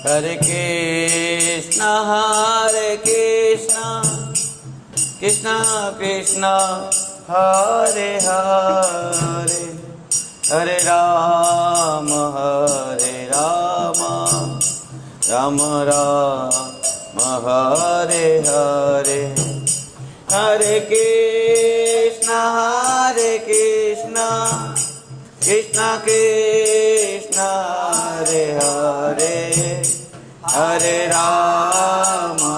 Hare Krishna, Krishna Krishna, Hare Hare, Hare Rama, Rama Rama, Hare Hare. Hare Krishna, Krishna Krishna, Hare Hare, Hare Rama,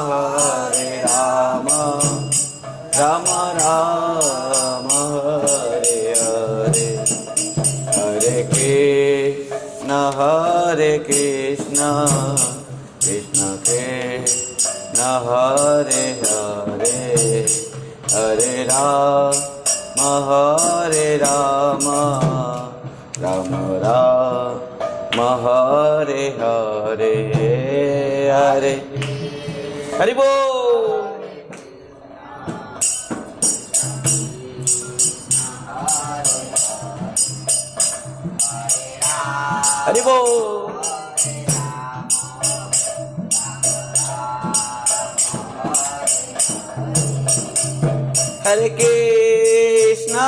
Rama Rama, Hare Hare. Hare Krishna, Krishna Krishna, Hare Hare, Hare Rama, Rama Rama, Hare Hare. Hare Hari Bol. Hari Bol. Hare Krishna,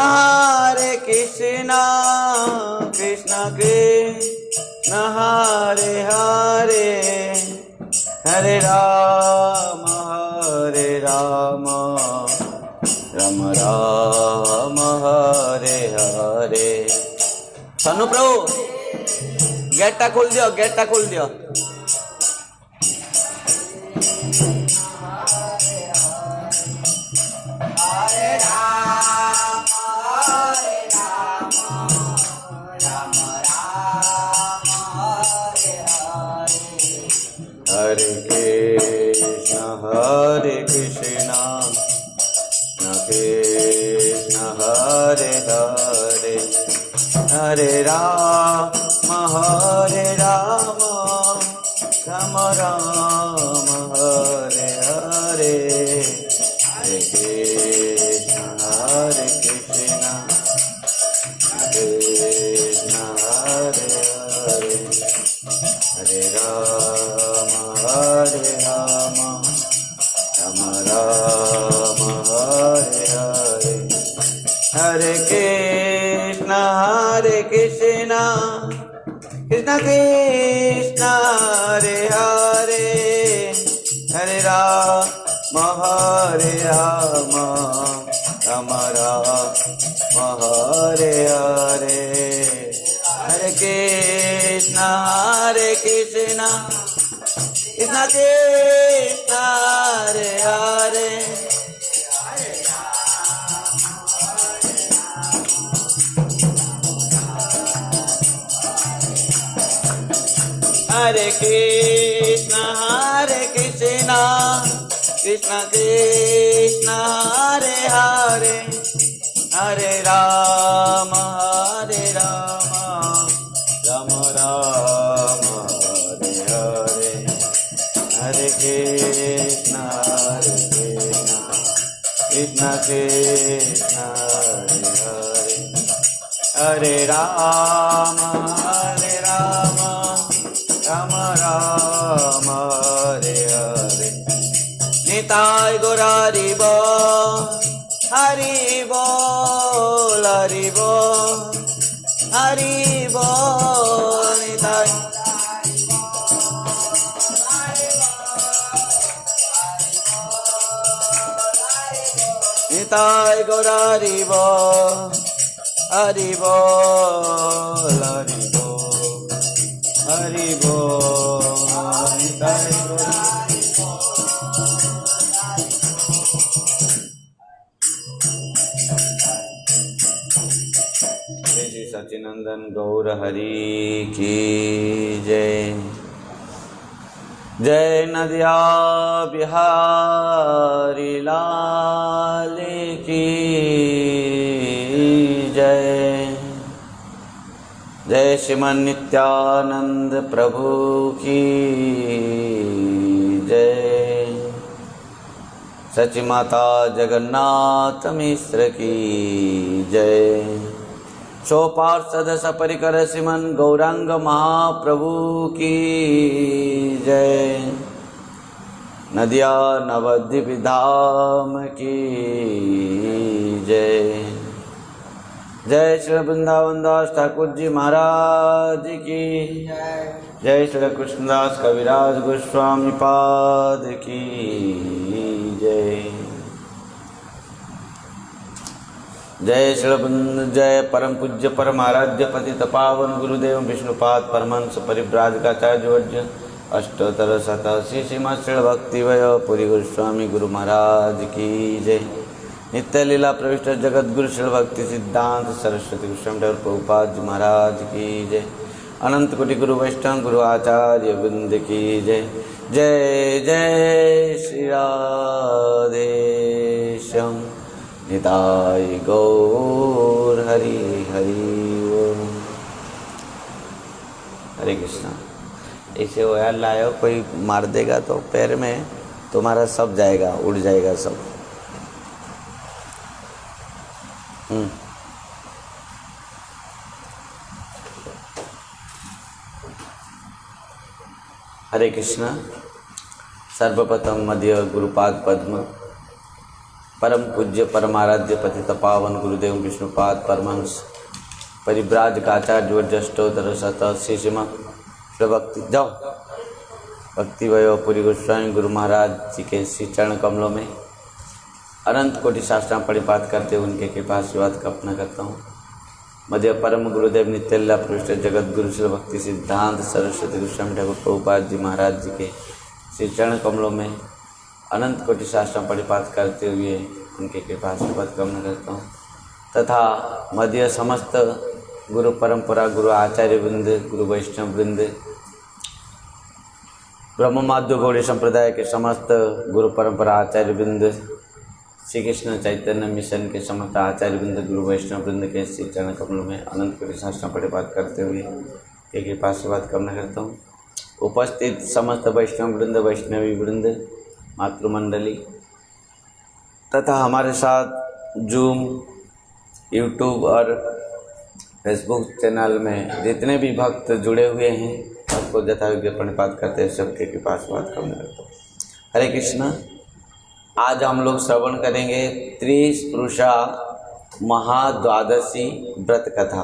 Krishna Krishna, Hare Hare, Hare Rama, Rama Rama, Hare Hare. सानू प्रभु गेटा खोल दियो, गेटा खोल दियो. Hare Krishna, Krishna Krishna, Hare Hare, Hare Rama, Rama Rama, Hare Hare. Hare Krishna, Krishna Krishna, Hare Hare, Hare Rama, Rama Rama, Hare Hare. Hare Krishna, Krishna Krishna, Hare Hare, Hare Rama, Rama Rama, Hare Hare. Hare Krishna, Krishna Krishna, Hare Hare. Hare Krishna, Krishna Krishna, Hare Hare, Hare Rama, Rama Rama, Hare Hare. Hare Krishna, Krishna Krishna, Hare Hare, Hare Rama, Rama Rama, Hare Hare. Nitai Gaur Hari Bol, Hari Bol, Hari Bol, Hari Bol. Nitai Nitai Gaur Hari Bol, Hari Bol, Hari Bol, Hari Bol. Nitai Gaur Shri सच्चिनंदन गौर हरि की जय. जय नदिया बिहारी लाल की जय. जय श्रीमन नित्यानंद प्रभु की जय. सच्ची माता जगन्नाथ मिश्र की जय. सो पार्षद सपरिकर श्रीमन गौरांग महाप्रभु की जय। नदिया नवद्वीप धाम की जय। जय श्री वृंदावन दास ठाकुर जी महाराज की जय। श्री कृष्णदास कविराज गोस्वामी पाद की जय। जय श्री जय परम पूज्य परम आराध्य पतित पावन गुरुदेव विष्णुपाद परमहंस परिव्राजकाचार्य वर्य अष्टोत्तर शतासी श्रीमद् श्री भक्ति पुरी गोस्वामी गुरु महाराज की जय। नित्य लीला प्रविष्ट जगत गुरु श्री भक्ति सिद्धांत सरस्वती गोस्वामी ठाकुर प्रभुपाद जी महाराज की जय। अनंत कोटि गुरु वैष्णव गुरु आचार्य वृंद की जय। जय जय श्री राधे श्याम निताय गौर हरि हरि ओम। हरे कृष्णा। ऐसे हो यार, लायो कोई मार देगा तो पैर में तुम्हारा सब जाएगा, उड़ जाएगा सब। हरे कृष्णा। सर्वप्रथम मध्य गुरुपाद पद्म परम पूज्य परमाराध्य पतित पावन गुरुदेव विष्णुपाद परमहंस परिव्राजकाचार्य वर्जष्टोत्तर शतासी श्री भक्ति जाओ भक्ति पुरी गोस्वामी गुरु महाराज जी के श्री चरण कमलों में अनंत कोटि शास्त्रां परिपाठ करते हुए उनके कृपा आशीर्वाद का अपना करता हूँ। मध्य परम गुरुदेव नित्य लीला प्रविष्ट जगत गुरु श्री भक्ति सिद्धांत सरस्वती गोस्वामी ठाकुर प्रभुपाद जी महाराज जी के श्री चरण कमलों में अनंत कोटि शास्त्रां परिपाठ करते हुए उनके कृपा आशीर्वाद कामना करता हूँ तथा मध्य समस्त गुरु परंपरा गुरु आचार्य वृंद गुरु वैष्णव वृंद ब्रह्म माध्य गौड़ी संप्रदाय के समस्त गुरु परंपरा आचार्य वृंद श्री कृष्ण चैतन्य मिशन के समस्त आचार्य वृंद गुरु वैष्णव वृंद के श्री चरण कमलों में अनंत कोटि शास्त्रां परिपाठ करते हुए एक कृपा आशीर्वाद कामना करता हूँ। उपस्थित समस्त वैष्णव वृंद वैष्णवी वृंद मातृमंडली तथा हमारे साथ जूम यूट्यूब और फेसबुक चैनल में जितने भी भक्त जुड़े हुए हैं सबको यथायोग्य प्रणिपात करते हैं, सबके कृपा आशीर्वाद कामना करता हूँ। हरे कृष्ण। आज हम लोग श्रवण करेंगे त्रिपुरुषा महाद्वादशी व्रत कथा।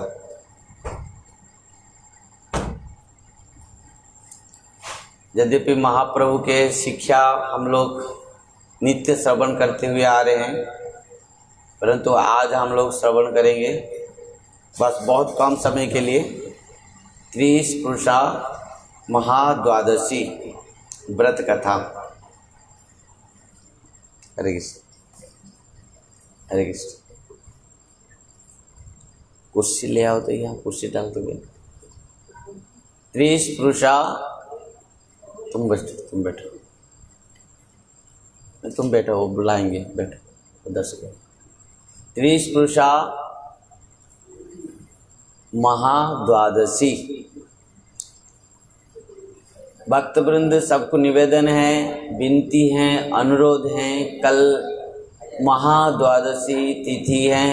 यद्यपि महाप्रभु के शिक्षा हम लोग नित्य श्रवण करते हुए आ रहे हैं, परंतु आज हम लोग श्रवण करेंगे बस बहुत कम समय के लिए त्रिपुरुषा महाद्वादशी व्रत कथा। हरे कृष्ण। हरे कृष्ण। कुर्सी ले आओ तो यहाँ कुर्सी डाल दो। त्रिपुरुषा तुम बैठो तुम बैठो वो बुलाएंगे, बैठो उधर से। त्रिपुरुषा महाद्वादशी भक्तवृंद सबको निवेदन है, विनती है, अनुरोध है। कल महाद्वादशी तिथि है,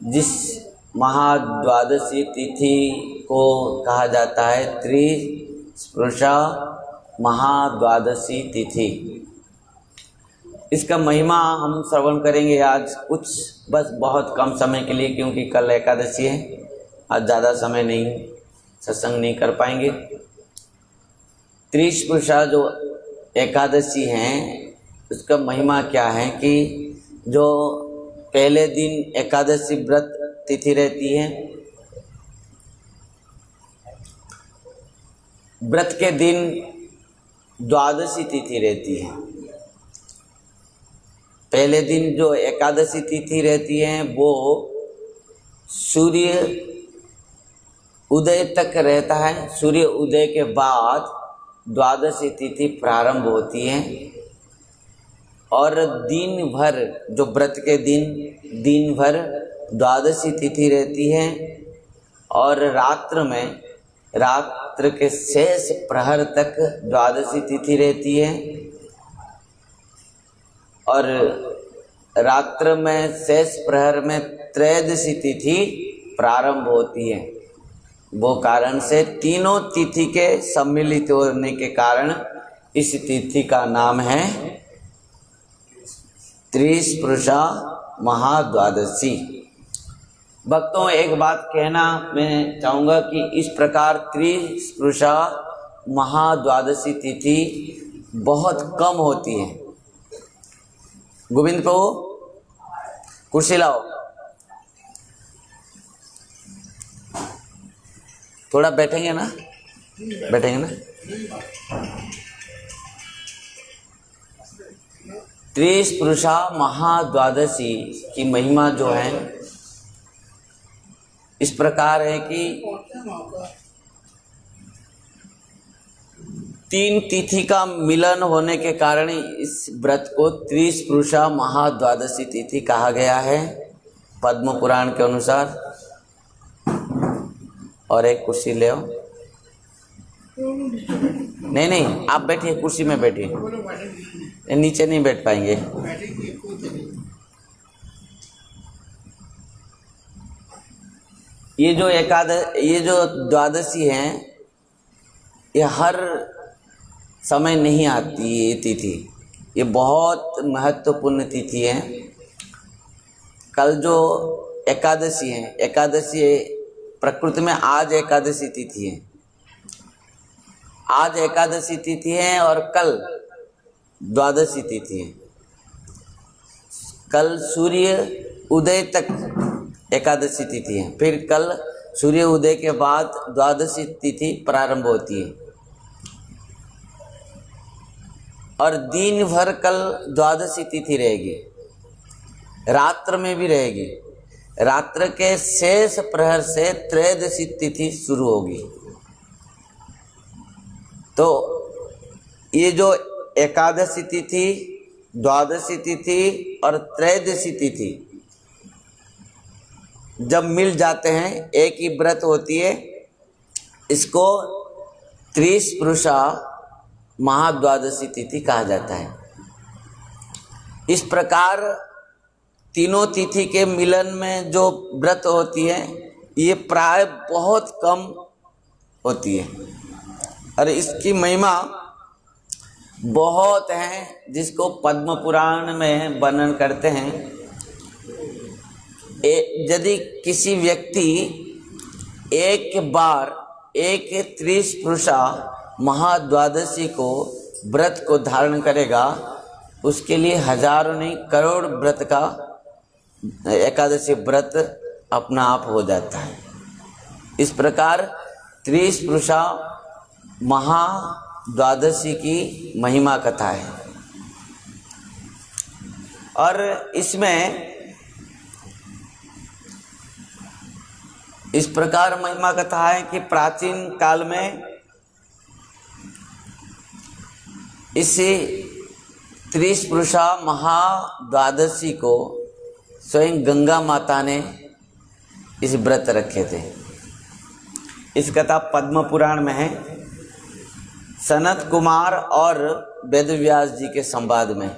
जिस महाद्वादशी तिथि को कहा जाता है त्रिपुरुषा महाद्वादशी तिथि। इसका महिमा हम श्रवण करेंगे आज कुछ बस बहुत कम समय के लिए, क्योंकि कल एकादशी है। आज ज़्यादा समय नहीं, सत्संग नहीं कर पाएंगे। त्रिपुरुषा जो एकादशी हैं उसका महिमा क्या है कि जो पहले दिन एकादशी व्रत तिथि रहती है, व्रत के दिन द्वादशी तिथि रहती है। पहले दिन जो एकादशी तिथि रहती है वो सूर्य उदय तक रहता है। सूर्य उदय के बाद द्वादशी तिथि प्रारंभ होती है और दिन भर जो व्रत के दिन भर द्वादशी तिथि रहती है और रात्र के शेष प्रहर तक द्वादशी तिथि रहती है और रात्र में शेष प्रहर में त्रयोदशी तिथि प्रारंभ होती है। वो कारण से तीनों तिथि के सम्मिलित होने के कारण इस तिथि का नाम है त्रिस्पृशा महाद्वादशी। भक्तों, एक बात कहना मैं चाहूँगा कि इस प्रकार त्रिस्पृशा महाद्वादशी तिथि बहुत कम होती है। गोविंद प्रभु कुर्सी लाओ, थोड़ा बैठेंगे ना, बैठेंगे ना। त्रिस्पृशा महाद्वादशी की महिमा जो है इस प्रकार है कि 3 तिथि का मिलन होने के कारण इस व्रत को त्रिस्पृशा महाद्वादशी तिथि कहा गया है पद्म पुराण के अनुसार। और एक कुर्सी ले आओ। नहीं, आप बैठिए, कुर्सी में बैठिए, नीचे नहीं बैठ पाएंगे। ये जो द्वादशी है ये हर समय नहीं आती ये तिथि, ये बहुत महत्वपूर्ण तिथि है। कल जो एकादशी है, एकादशी प्रकृति में आज एकादशी तिथि है, आज एकादशी तिथि है और कल द्वादशी तिथि है। कल सूर्य उदय तक एकादशी तिथि है, फिर कल सूर्य उदय के बाद द्वादशी तिथि प्रारंभ होती है और दिन भर कल द्वादशी तिथि रहेगी, रात्र में भी रहेगी। रात्र के शेष प्रहर से त्रयोदशी तिथि शुरू होगी। तो ये जो एकादशी तिथि, द्वादशी तिथि और त्रयोदशी तिथि जब मिल जाते हैं एक ही व्रत होती है, इसको त्रिस्पृशा महाद्वादशी तिथि कहा जाता है। इस प्रकार तीनों तिथि के मिलन में जो व्रत होती है ये प्राय बहुत कम होती है और इसकी महिमा बहुत है, जिसको पद्म पुराण में वर्णन करते हैं। यदि किसी व्यक्ति एक बार एक त्रिस्पृशा महाद्वादशी को व्रत को धारण करेगा, उसके लिए हजारों नहीं करोड़ व्रत का एकादशी व्रत अपना आप हो जाता है। इस प्रकार त्रिस्पृशा महाद्वादशी की महिमा कथा है। और इसमें इस प्रकार महिमा कथा है कि प्राचीन काल में इसी त्रिस्पृशा महाद्वादशी को स्वयं गंगा माता ने इस व्रत रखे थे। इस कथा पद्म पुराण में है, सनत कुमार और वेदव्यास जी के संवाद में।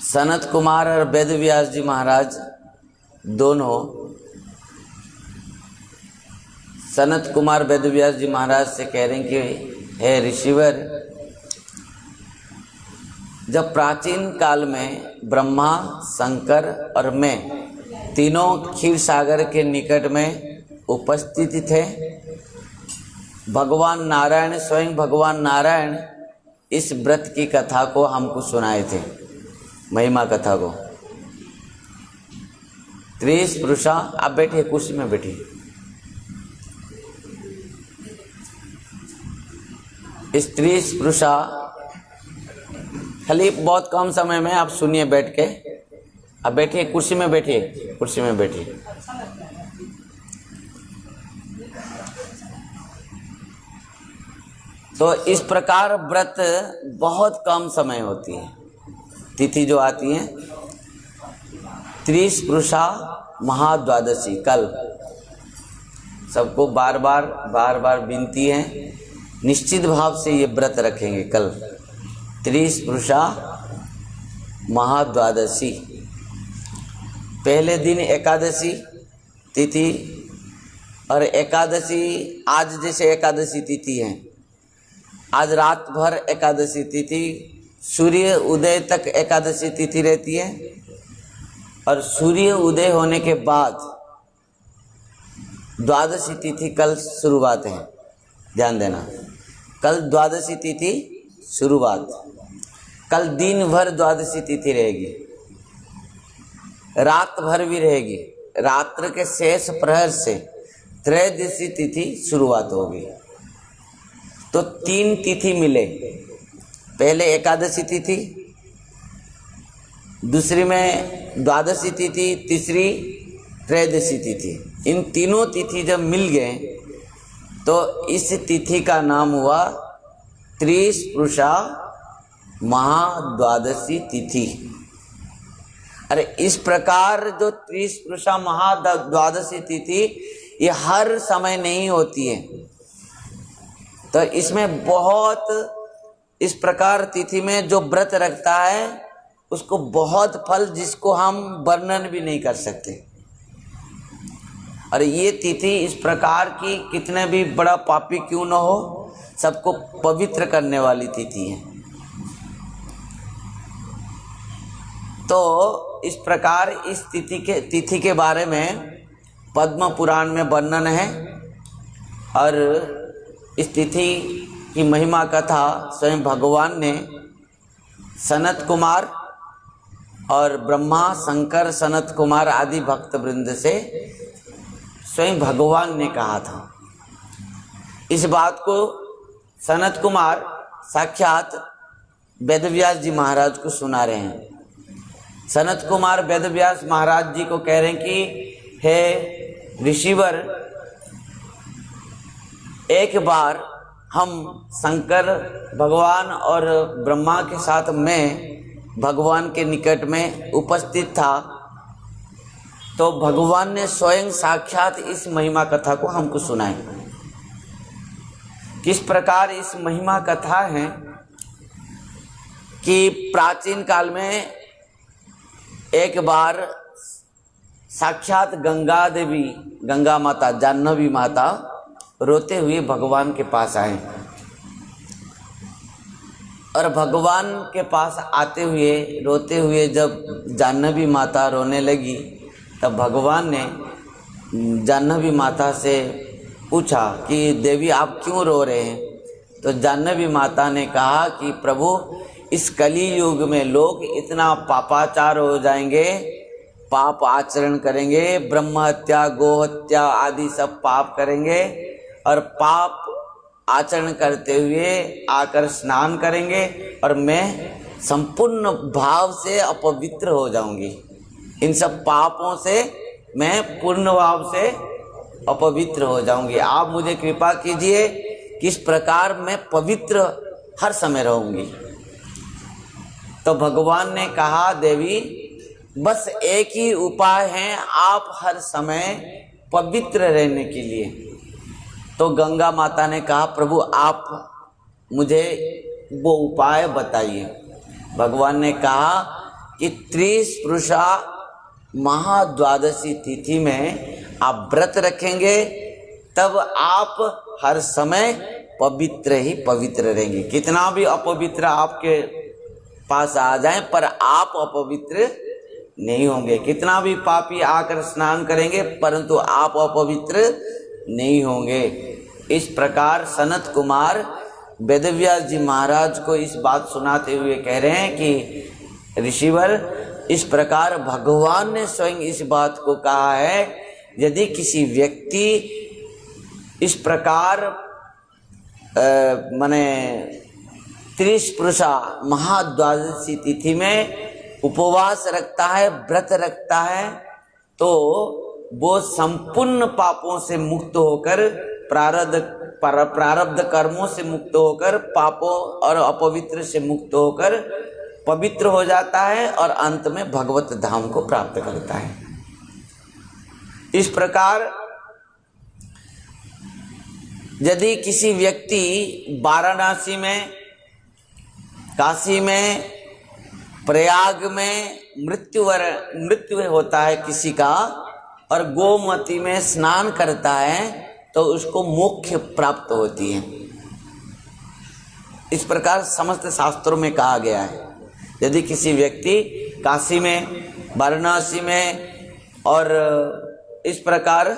सनत कुमार और वेदव्यास जी महाराज दोनों, सनत कुमार वेदव्यास जी महाराज से कह रहे हैं कि हे ऋषिवर, जब प्राचीन काल में ब्रह्मा, शंकर और मैं तीनों क्षीर सागर के निकट में उपस्थित थे, भगवान नारायण, स्वयं भगवान नारायण इस व्रत की कथा को हमको सुनाए थे, महिमा कथा को। त्रिस्पृशा, आप बैठिए, कुर्सी में बैठिए। इस त्रिस्पृशा, खाली बहुत कम समय में आप सुनिए बैठ के। अब बैठिए, कुर्सी में बैठिए, कुर्सी में बैठिए। तो इस प्रकार व्रत बहुत कम समय होती है, तिथि जो आती है त्रिस्पृशा महाद्वादशी। कल सबको बार बार विनती है, निश्चित भाव से ये व्रत रखेंगे। कल त्रिस्पृशा महाद्वादशी पहले दिन एकादशी तिथि, और एकादशी आज जैसे एकादशी तिथि है, आज रात भर एकादशी तिथि, सूर्य उदय तक एकादशी तिथि रहती है, और सूर्य उदय होने के बाद द्वादशी तिथि कल शुरुआत है। ध्यान देना, कल द्वादशी तिथि शुरुआत, कल दिन भर द्वादशी तिथि रहेगी, रात भर भी रहेगी। रात्र के शेष प्रहर से त्रयोदशी तिथि शुरुआत होगी। तो 3 तिथि मिले, पहले एकादशी तिथि, दूसरी में द्वादशी तिथि, तीसरी त्रयोदशी तिथि। इन तीनों तिथि जब मिल गए तो इस तिथि का नाम हुआ त्रिस्पुरुषा महाद्वादशी तिथि। अरे इस प्रकार जो त्रिस्पुरुषा महाद्वादशी तिथि ये हर समय नहीं होती है, तो इसमें बहुत, इस प्रकार तिथि में जो व्रत रखता है उसको बहुत फल, जिसको हम वर्णन भी नहीं कर सकते। और ये तिथि इस प्रकार की, कितने भी बड़ा पापी क्यों न हो, सबको पवित्र करने वाली तिथि है। तो इस प्रकार इस तिथि के बारे में पद्म पुराण में वर्णन है। और इस तिथि की महिमा कथा स्वयं भगवान ने सनत कुमार और ब्रह्मा, शंकर, सनत कुमार आदि भक्त वृंद से स्वयं भगवान ने कहा था। इस बात को सनत कुमार साक्षात वेदव्यास जी महाराज को सुना रहे हैं। सनत कुमार वेदव्यास महाराज जी को कह रहे हैं कि हे ऋषिवर, एक बार हम शंकर भगवान और ब्रह्मा के साथ मैं भगवान के निकट में उपस्थित था, तो भगवान ने स्वयं साक्षात इस महिमा कथा को हमको सुनाई। किस प्रकार इस महिमा कथा है कि प्राचीन काल में एक बार साक्षात गंगा देवी, गंगा माता, जाह्नवी माता रोते हुए भगवान के पास आए, और भगवान के पास आते हुए, रोते हुए जब जाह्नवी माता रोने लगी, तब भगवान ने जाह्नवी माता से पूछा कि देवी आप क्यों रो रहे हैं? तो जाह्नवी माता ने कहा कि प्रभु, इस कली युग में लोग इतना पापाचार हो जाएंगे, पाप आचरण करेंगे, ब्रह्म हत्या, गो हत्या आदि सब पाप करेंगे, और पाप आचरण करते हुए आकर स्नान करेंगे, और मैं संपूर्ण भाव से अपवित्र हो जाऊंगी। इन सब पापों से मैं पूर्ण भाव से अपवित्र हो जाऊंगी। आप मुझे कृपा कीजिए, किस प्रकार मैं पवित्र हर समय रहूंगी। तो भगवान ने कहा, देवी बस एक ही उपाय है आप हर समय पवित्र रहने के लिए। तो गंगा माता ने कहा, प्रभु आप मुझे वो उपाय बताइए। भगवान ने कहा कि त्रिस्पुरुषा महाद्वादशी तिथि में आप व्रत रखेंगे, तब आप हर समय पवित्र ही पवित्र रहेंगे। कितना भी अपवित्र आपके पास आ जाए, पर आप अपवित्र नहीं होंगे। कितना भी पापी आकर स्नान करेंगे, परंतु आप अपवित्र नहीं होंगे। इस प्रकार सनत कुमार वेदव्यास जी महाराज को इस बात सुनाते हुए कह रहे हैं कि ऋषिवर, इस प्रकार भगवान ने स्वयं इस बात को कहा है, यदि किसी व्यक्ति इस प्रकार माने त्रिस्पुरुषा महाद्वादशी तिथि में उपवास रखता है, व्रत रखता है, तो वो संपूर्ण पापों से मुक्त होकर, प्रारब्ध कर्मों से मुक्त होकर, पापों और अपवित्र से मुक्त होकर पवित्र हो जाता है, और अंत में भगवत धाम को प्राप्त करता है। इस प्रकार यदि किसी व्यक्ति वाराणसी में, काशी में, प्रयाग में, मृत्यु होता है किसी का और गोमती में स्नान करता है तो उसको मोक्ष प्राप्त होती है। इस प्रकार समस्त शास्त्रों में कहा गया है। यदि किसी व्यक्ति काशी में, वाराणसी में और इस प्रकार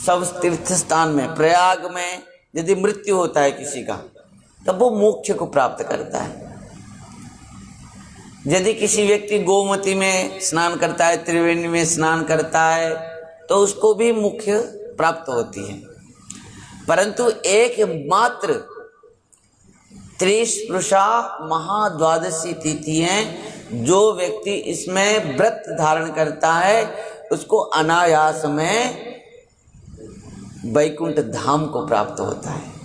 सब तीर्थ स्थान में, प्रयाग में यदि मृत्यु होता है किसी का, तब वो मोक्ष को प्राप्त करता है। यदि किसी व्यक्ति गोमती में स्नान करता है, त्रिवेणी में स्नान करता है, तो उसको भी मोक्ष प्राप्त होती है। परंतु एकमात्र त्रिस्पृशा महाद्वादशी तिथि है, जो व्यक्ति इसमें व्रत धारण करता है उसको अनायास में वैकुंठ धाम को प्राप्त होता है।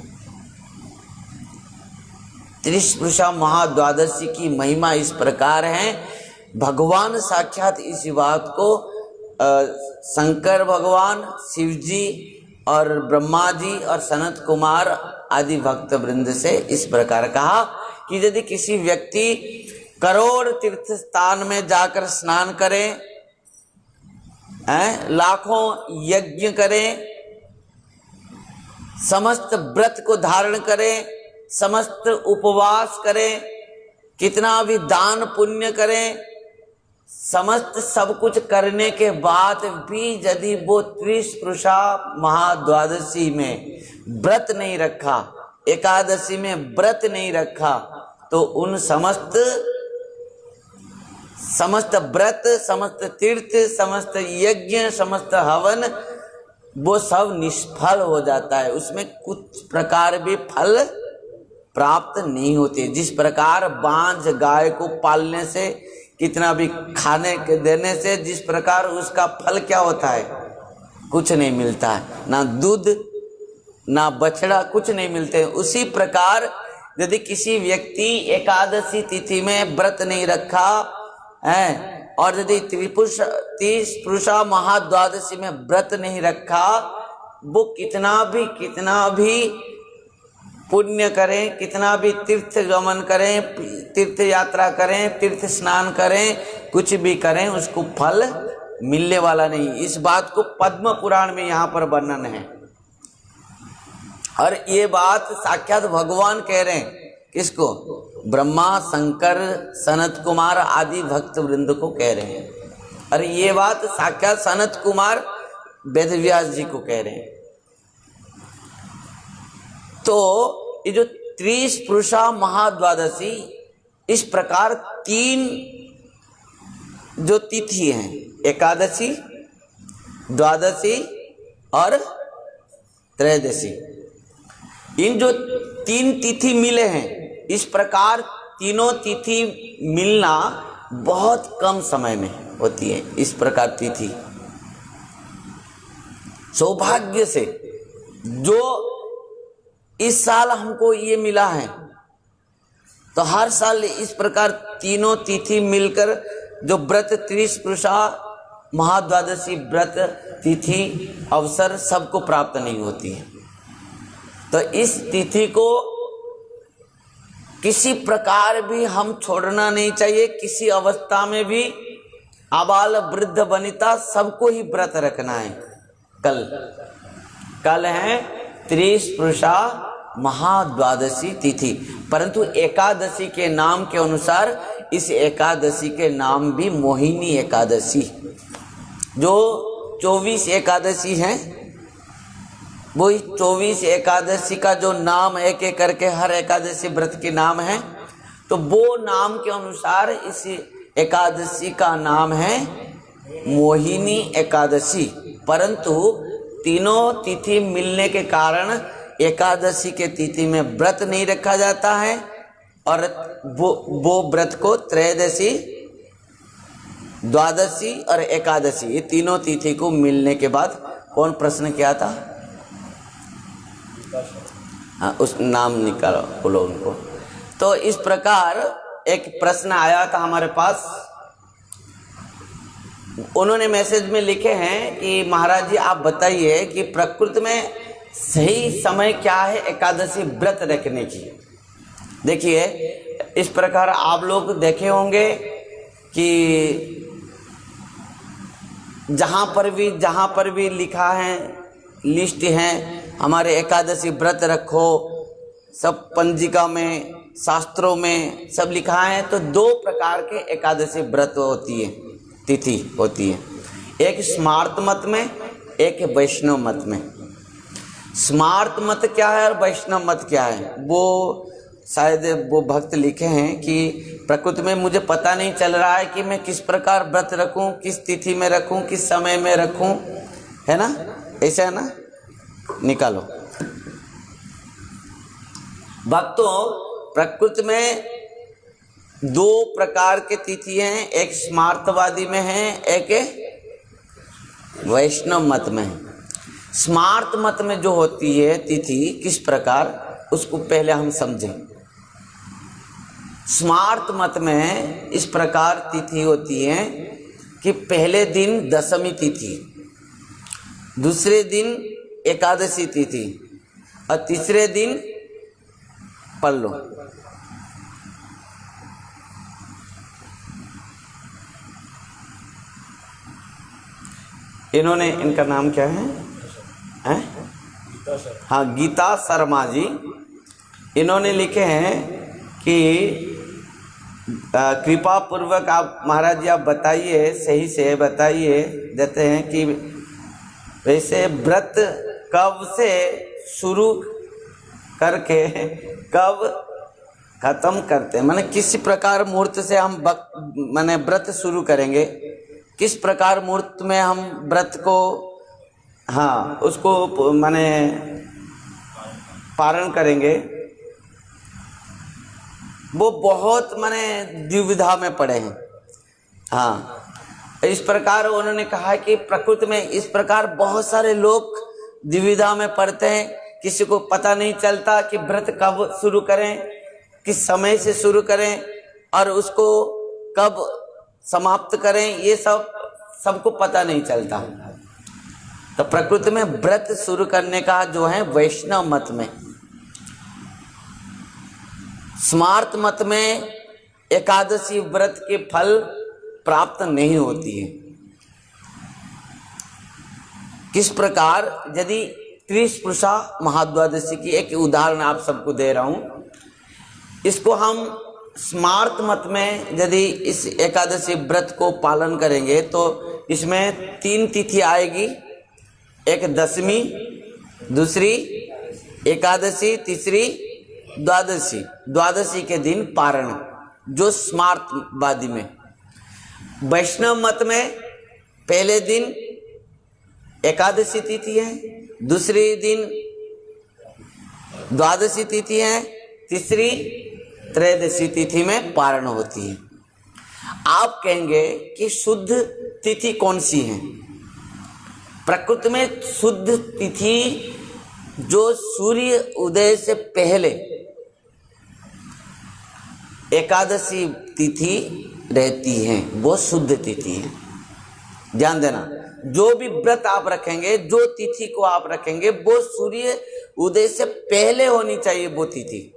त्रिस्पृशा महाद्वादशी की महिमा इस प्रकार है। भगवान साक्षात इस बात को शंकर भगवान, शिव जी और ब्रह्मा जी और सनत कुमार आदि भक्त वृंद से इस प्रकार कहा कि यदि किसी व्यक्ति करोड़ तीर्थ स्थान में जाकर स्नान करे, लाखों यज्ञ करे, समस्त व्रत को धारण करे, समस्त उपवास करें, कितना भी दान पुण्य करें, समस्त सब कुछ करने के बाद भी यदि वो त्रिस्पृशा महाद्वादशी में व्रत नहीं रखा, एकादशी में व्रत नहीं रखा, तो उन समस्त व्रत, समस्त तीर्थ, समस्त यज्ञ, समस्त हवन वो सब निष्फल हो जाता है। उसमें कुछ प्रकार भी फल प्राप्त नहीं होते। जिस प्रकार बांझ गाय को पालने से, कितना भी खाने के देने से, जिस प्रकार उसका फल क्या होता है, कुछ नहीं मिलता है, ना दूध ना बछड़ा, कुछ नहीं मिलते। उसी प्रकार यदि किसी व्यक्ति एकादशी तिथि में व्रत नहीं रखा है और यदि त्रिस्पृशा महाद्वादशी में व्रत नहीं रखा, वो कितना भी पुण्य करें, कितना भी तीर्थ गमन करें, तीर्थ यात्रा करें, तीर्थ स्नान करें, कुछ भी करें, उसको फल मिलने वाला नहीं। इस बात को पद्म पुराण में यहाँ पर वर्णन है और ये बात साक्षात भगवान कह रहे हैं। किसको? ब्रह्मा, शंकर, सनत कुमार आदि भक्त वृंद को कह रहे हैं। और ये बात साक्षात सनत कुमार वेदव्यास जी को कह रहे हैं। तो ये जो त्रिस्पृशा महाद्वादशी, इस प्रकार 3 जो तिथि हैं, एकादशी, द्वादशी और त्रयोदशी, इन जो 3 तिथि मिले हैं, इस प्रकार तीनों तिथि मिलना बहुत कम समय में होती है। इस प्रकार तिथि सौभाग्य से, जो इस साल हमको ये मिला है, तो हर साल इस प्रकार तीनों तिथि मिलकर जो व्रत त्रिस्पृशा महाद्वादशी व्रत तिथि अवसर सबको प्राप्त नहीं होती है। तो इस तिथि को किसी प्रकार भी हम छोड़ना नहीं चाहिए। किसी अवस्था में भी आबाल वृद्ध वनिता सबको ही व्रत रखना है। कल है त्रिस्पृशा महाद्वादशी तिथि, परंतु एकादशी के नाम के अनुसार इस एकादशी के नाम भी मोहिनी एकादशी, जो 24 एकादशी हैं, वो 24 एकादशी का जो नाम एक एक करके हर एकादशी व्रत के नाम है, तो वो नाम के अनुसार इस एकादशी का नाम है मोहिनी एकादशी। परंतु तीनों तिथि मिलने के कारण एकादशी के तिथि में व्रत नहीं रखा जाता है और वो व्रत को त्रयोदशी, द्वादशी और एकादशी, ये तीनों तिथि को मिलने के बाद, कौन प्रश्न किया था? हाँ, उस नाम निकालो, बोलो उनको। तो इस प्रकार एक प्रश्न आया था हमारे पास, उन्होंने मैसेज में लिखे हैं कि महाराज जी आप बताइए कि प्रकृति में सही समय क्या है एकादशी व्रत रखने की। देखिए इस प्रकार आप लोग देखे होंगे कि जहाँ पर भी लिखा है, लिस्ट है, हमारे एकादशी व्रत रखो, सब पंजिका में, शास्त्रों में सब लिखा है। तो 2 प्रकार के एकादशी व्रत होती है, तिथि होती है, एक स्मार्त मत में, एक वैष्णव मत में। स्मार्त मत क्या है और वैष्णव मत क्या है, वो शायद वो भक्त लिखे हैं कि प्रकृति में मुझे पता नहीं चल रहा है कि मैं किस प्रकार व्रत रखूं, किस तिथि में रखूं, किस समय में रखूं, है ना, ऐसा है ना, निकालो। भक्तों, प्रकृति में 2 प्रकार के तिथि हैं, एक स्मार्थवादी में है, एक वैष्णव मत में है। स्मार्त मत में जो होती है तिथि किस प्रकार, उसको पहले हम समझें। स्मार्त मत में इस प्रकार तिथि होती है कि पहले दिन दशमी तिथि, दूसरे दिन एकादशी तिथि और तीसरे दिन पल्लो। इन्होंने, इनका नाम क्या है? हाँ, गीता शर्मा जी। इन्होंने लिखे हैं कि कृपा पूर्वक आप महाराज जी आप बताइए, सही से बताइए, देते हैं कि वैसे व्रत कब से शुरू करके कब खत्म करते हैं, माने किस प्रकार मुहूर्त से हम माने व्रत शुरू करेंगे, किस प्रकार मुहूर्त में हम व्रत को, हाँ, उसको माने पारण करेंगे, वो बहुत माने द्विविधा में पड़े हैं। हाँ, इस प्रकार उन्होंने कहा कि प्रकृति में इस प्रकार बहुत सारे लोग द्विविधा में पड़ते हैं, किसी को पता नहीं चलता कि व्रत कब शुरू करें, किस समय से शुरू करें और उसको कब समाप्त करें, ये सबको पता नहीं चलता। तो प्रकृति में व्रत शुरू करने का जो है वैष्णव मत में, स्मार्त मत में एकादशी व्रत के फल प्राप्त नहीं होती है। किस प्रकार, यदि त्रिस्पुरुषा महाद्वादशी की एक उदाहरण आप सबको दे रहा हूं, इसको हम स्मार्त मत में यदि इस एकादशी व्रत को पालन करेंगे तो इसमें 3 तिथि आएगी, एक दशमी, दूसरी एकादशी, तीसरी द्वादशी। द्वादशी के दिन पारण, जो स्मार्तवादी में। वैष्णव मत में पहले दिन एकादशी तिथि है, दूसरे दिन द्वादशी तिथि है, तीसरी त्रयोदशी तिथि में पारण होती है। आप कहेंगे कि शुद्ध तिथि कौन सी है? प्रकृति में शुद्ध तिथि जो सूर्य उदय से पहले एकादशी तिथि रहती है, वो शुद्ध तिथि है। ध्यान देना, जो भी व्रत आप रखेंगे, जो तिथि को आप रखेंगे, वो सूर्य उदय से पहले होनी चाहिए वो तिथि।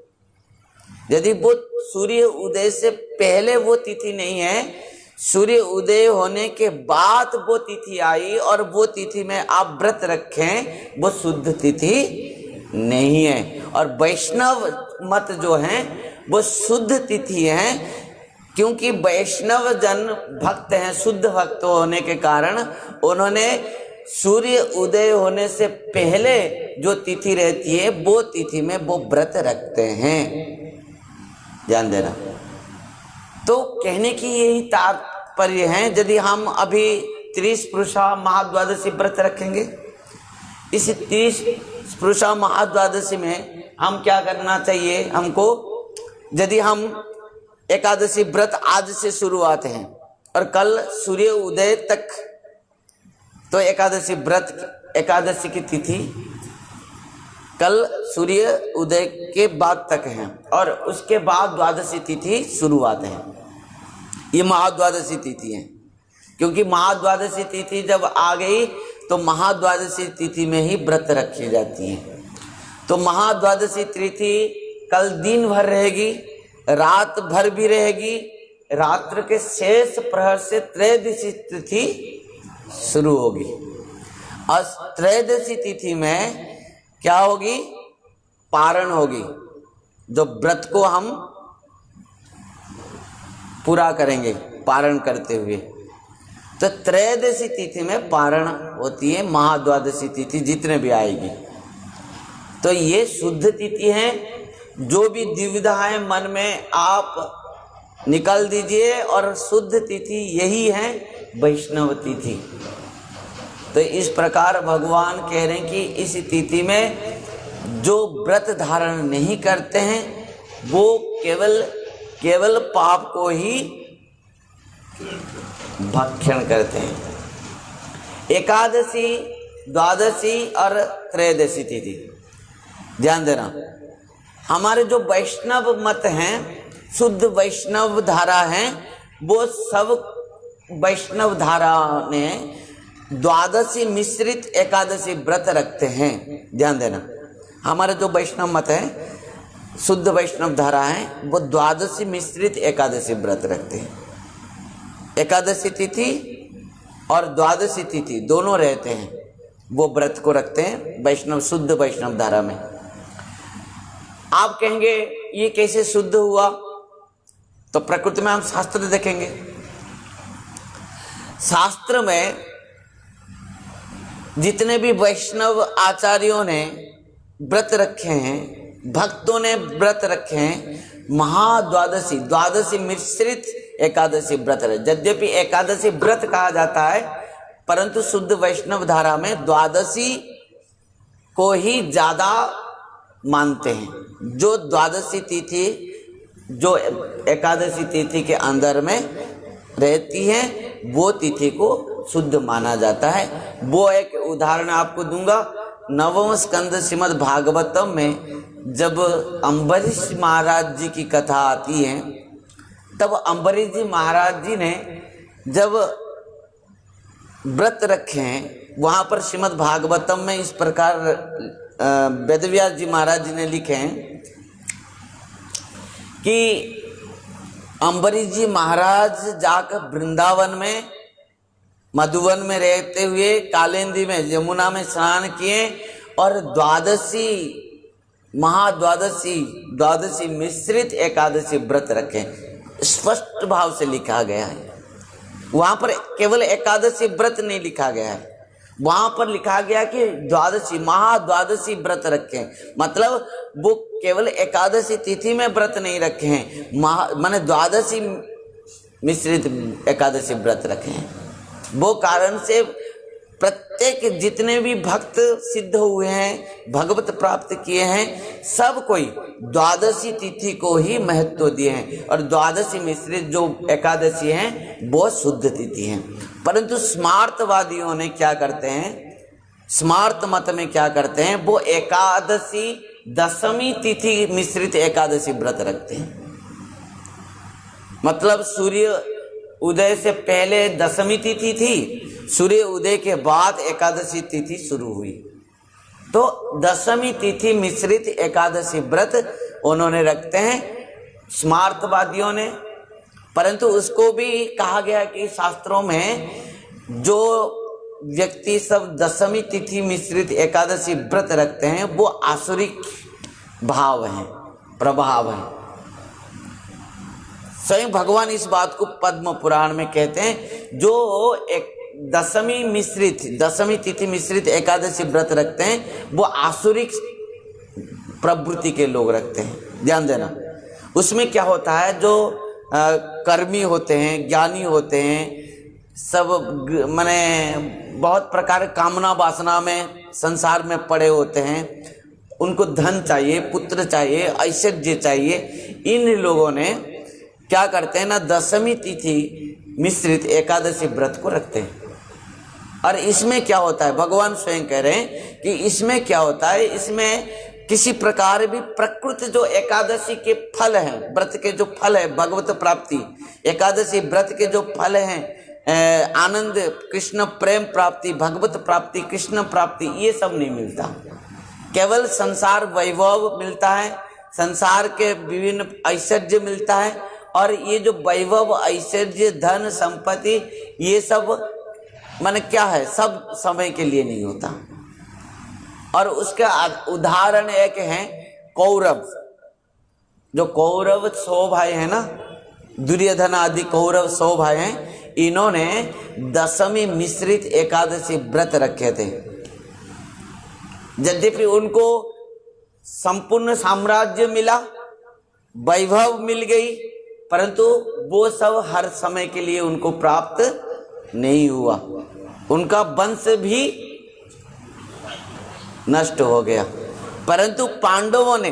यदि वो सूर्य उदय से पहले वो तिथि नहीं है, सूर्य उदय होने के बाद वो तिथि आई और वो तिथि में आप व्रत रखें, वो शुद्ध तिथि नहीं है। और वैष्णव मत जो है वो शुद्ध तिथि है, क्योंकि वैष्णव जन भक्त हैं, शुद्ध भक्त होने के कारण उन्होंने सूर्य उदय होने से पहले जो तिथि रहती है वो तिथि में वो व्रत रखते हैं। ध्यान देना। तो कहने की यही तात्पर्य है, यदि हम अभी 30 पुरुषा महाद्वादशी व्रत रखेंगे, इस 30 पुरुषा महाद्वादशी में हम क्या करना चाहिए हमको? यदि हम एकादशी व्रत आज से शुरुआत है और कल सूर्य उदय तक, तो एकादशी व्रत, एकादशी की तिथि कल सूर्य उदय के बाद तक है और उसके बाद द्वादशी तिथि शुरुआत है। ये महाद्वादशी तिथि है, क्योंकि महाद्वादशी तिथि जब आ गई तो महाद्वादशी तिथि में ही व्रत रखी जाती है। तो महाद्वादशी तिथि कल दिन भर रहेगी, रात भर भी रहेगी। रात्र के शेष प्रहर से त्रयोदशी तिथि शुरू होगी। और त्रयोदशी तिथि में क्या होगी? पारण होगी, जो व्रत को हम पूरा करेंगे पारण करते हुए। तो त्रयोदशी तिथि में पारण होती है, महाद्वादशी तिथि जितने भी आएगी। तो ये शुद्ध तिथि है। जो भी दुविधाएं मन में आप निकाल दीजिए, और शुद्ध तिथि यही है वैष्णव तिथि। तो इस प्रकार भगवान कह रहे हैं कि इस तिथि में जो व्रत धारण नहीं करते हैं वो केवल पाप को ही भक्षण करते हैं। एकादशी, द्वादशी और त्रयोदशी तिथि ध्यान देना। हमारे जो वैष्णव मत हैं, शुद्ध वैष्णव धारा हैं, वो सब वैष्णव धारा ने द्वादशी मिश्रित एकादशी व्रत रखते हैं। ध्यान देना, हमारे जो वैष्णव मत है, शुद्ध वैष्णव धारा है, वो द्वादशी मिश्रित एकादशी व्रत रखते हैं। एकादशी तिथि और द्वादशी तिथि दोनों रहते हैं, वो व्रत को रखते हैं वैष्णव, शुद्ध वैष्णव धारा में। आप कहेंगे ये कैसे शुद्ध हुआ? तो प्रकृति में हम शास्त्र देखेंगे। शास्त्र में जितने भी वैष्णव आचार्यों ने व्रत रखे हैं, भक्तों ने व्रत रखे हैं, महाद्वादशी, द्वादशी मिश्रित एकादशी व्रत है। यद्यपि एकादशी व्रत कहा जाता है, परंतु शुद्ध वैष्णव धारा में द्वादशी को ही ज्यादा मानते हैं। जो द्वादशी तिथि, जो एकादशी तिथि के अंदर में रहती है, वो तिथि को शुद्ध माना जाता है। वो एक उदाहरण आपको दूंगा। नवम स्कंद श्रीमद् भागवतम में जब अम्बरीश महाराज जी की कथा आती है, तब अम्बरीश जी महाराज जी ने जब व्रत रखे हैं, वहाँ पर श्रीमद् भागवतम में इस प्रकार वेदव्यास जी महाराज जी ने लिखे हैं कि अम्बरीश जी महाराज जाकर वृंदावन में, मधुवन में रहते हुए कालिंदी में, यमुना में स्नान किए और द्वादशी, महाद्वादशी, द्वादशी मिश्रित एकादशी व्रत रखे। स्पष्ट भाव से लिखा गया है। वहां पर केवल एकादशी व्रत नहीं लिखा गया है, वहां पर लिखा गया कि द्वादशी, महाद्वादशी व्रत रखे। मतलब वो केवल एकादशी तिथि में व्रत नहीं रखे हैं, माने द्वादशी मिश्रित एकादशी व्रत रखे हैं। वो कारण से प्रत्येक जितने भी भक्त सिद्ध हुए हैं, भगवत प्राप्त किए हैं, सब कोई द्वादशी तिथि को ही महत्व दिए हैं। और द्वादशी मिश्रित जो एकादशी हैं वो शुद्ध तिथि हैं। परंतु स्मार्तवादियों ने क्या करते हैं, स्मार्त मत में क्या करते हैं, वो एकादशी दशमी तिथि मिश्रित एकादशी व्रत रखते हैं। मतलब सूर्य उदय से पहले दशमी तिथि थी, सूर्य उदय के बाद एकादशी तिथि शुरू हुई, तो दशमी तिथि मिश्रित एकादशी व्रत उन्होंने रखते हैं स्मार्तवादियों ने। परंतु उसको भी कहा गया कि शास्त्रों में जो व्यक्ति सब दशमी तिथि मिश्रित एकादशी व्रत रखते हैं वो आसुरिक भाव हैं, प्रभाव हैं। स्वयं भगवान इस बात को पद्म पुराण में कहते हैं, जो एक दशमी मिश्रित, दशमी तिथि मिश्रित एकादशी व्रत रखते हैं वो आसुरिक प्रवृत्ति के लोग रखते हैं। ध्यान देना, उसमें क्या होता है, जो कर्मी होते हैं, ज्ञानी होते हैं, सब माने बहुत प्रकार कामना वासना में संसार में पड़े होते हैं, उनको धन चाहिए, पुत्र चाहिए, ऐश्वर्य चाहिए। इन लोगों ने क्या करते हैं ना, दशमी तिथि मिश्रित एकादशी व्रत को रखते हैं। और इसमें क्या होता है, भगवान स्वयं कह रहे हैं कि इसमें क्या होता है, इसमें किसी प्रकार भी प्रकृति जो एकादशी के फल हैं, व्रत के जो फल है, भगवत प्राप्ति, एकादशी व्रत के जो फल हैं, आनंद, कृष्ण प्रेम प्राप्ति, भगवत प्राप्ति, कृष्ण प्राप्ति, ये सब नहीं मिलता। केवल संसार वैभव मिलता है, संसार के विभिन्न ऐश्वर्य मिलता है, और ये जो वैभव ऐश्वर्य धन संपत्ति ये सब माने क्या है, सब समय के लिए नहीं होता। और उसका उदाहरण एक है कौरव। जो कौरव 100 भाई है ना, दुर्योधन आदि कौरव 100 भाई हैं, इन्होंने दशमी मिश्रित एकादशी व्रत रखे थे। यद्यपि उनको संपूर्ण साम्राज्य मिला, वैभव मिल गई, परंतु वो सब हर समय के लिए उनको प्राप्त नहीं हुआ। उनका वंश भी नष्ट हो गया। परंतु पांडवों ने,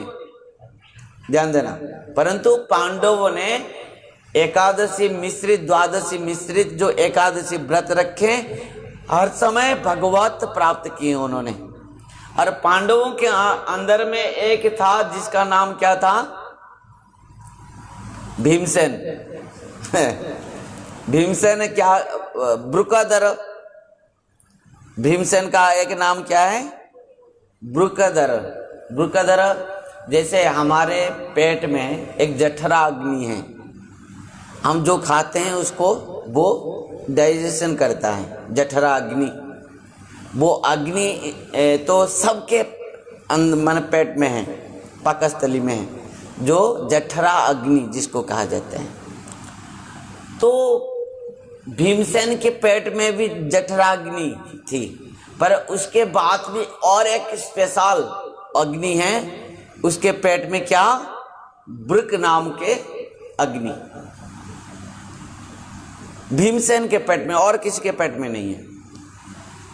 ध्यान देना, परंतु पांडवों ने एकादशी मिश्रित द्वादशी मिश्रित जो एकादशी व्रत रखे, हर समय भगवत प्राप्त किए उन्होंने। और पांडवों के अंदर में एक था जिसका नाम क्या था, भीमसेन। भीमसेन क्या, वृकधर। भीमसेन का एक नाम क्या है, वृकधर। वृकधर जैसे हमारे पेट में एक जठरा अग्नि है, हम जो खाते हैं उसको वो डाइजेशन करता है, जठरा अग्नि। वो अग्नि तो सबके मन पेट में है, पाकस्थली में है, जो जठरा अग्नि जिसको कहा जाता है। तो भीमसेन के पेट में भी जठराग्नि थी, पर उसके बाद भी और एक स्पेशल अग्नि है उसके पेट में, क्या, वृक नाम के अग्नि। भीमसेन के पेट में, और किसी के पेट में नहीं है।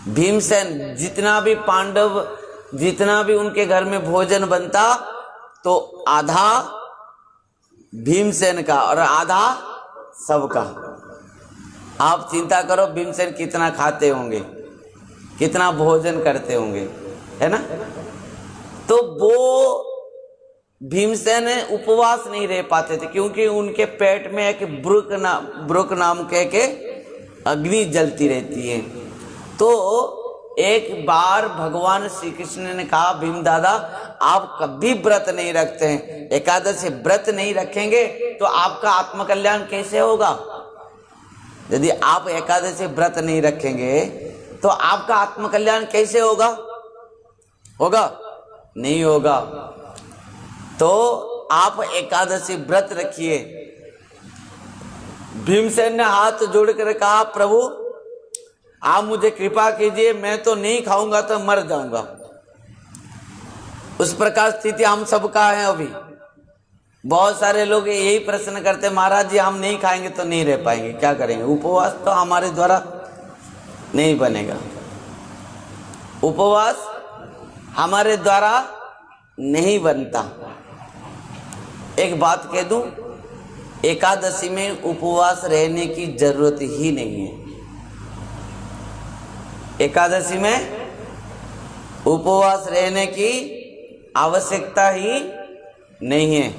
भीमसेन जितना भी पांडव, जितना भी उनके घर में भोजन बनता तो आधा भीमसेन का और आधा सबका। आप चिंता करो भीमसेन कितना खाते होंगे, कितना भोजन करते होंगे, है ना। तो वो भीमसेन उपवास नहीं रह पाते थे, क्योंकि उनके पेट में एक ब्रुक नाम के अग्नि जलती रहती है। तो एक बार भगवान श्री कृष्ण ने कहा, भीम दादा आप कभी व्रत नहीं रखते हैं, एकादशी व्रत नहीं रखेंगे तो आपका आत्मकल्याण कैसे होगा। यदि आप एकादशी व्रत नहीं रखेंगे तो आपका आत्मकल्याण कैसे होगा, होगा नहीं होगा। तो आप एकादशी व्रत रखिए। भीमसेन ने हाथ जोड़कर कहा, प्रभु आप मुझे कृपा कीजिए, मैं तो नहीं खाऊंगा तो मर जाऊंगा। उस प्रकार स्थिति हम सबका है। अभी बहुत सारे लोग यही प्रश्न करते, महाराज जी हम नहीं खाएंगे तो नहीं रह पाएंगे, क्या करेंगे। उपवास तो हमारे द्वारा नहीं बनेगा, उपवास हमारे द्वारा नहीं बनता। एक बात कह दूं, एकादशी में उपवास रहने की जरूरत ही नहीं है। एकादशी में उपवास रहने की आवश्यकता ही नहीं है।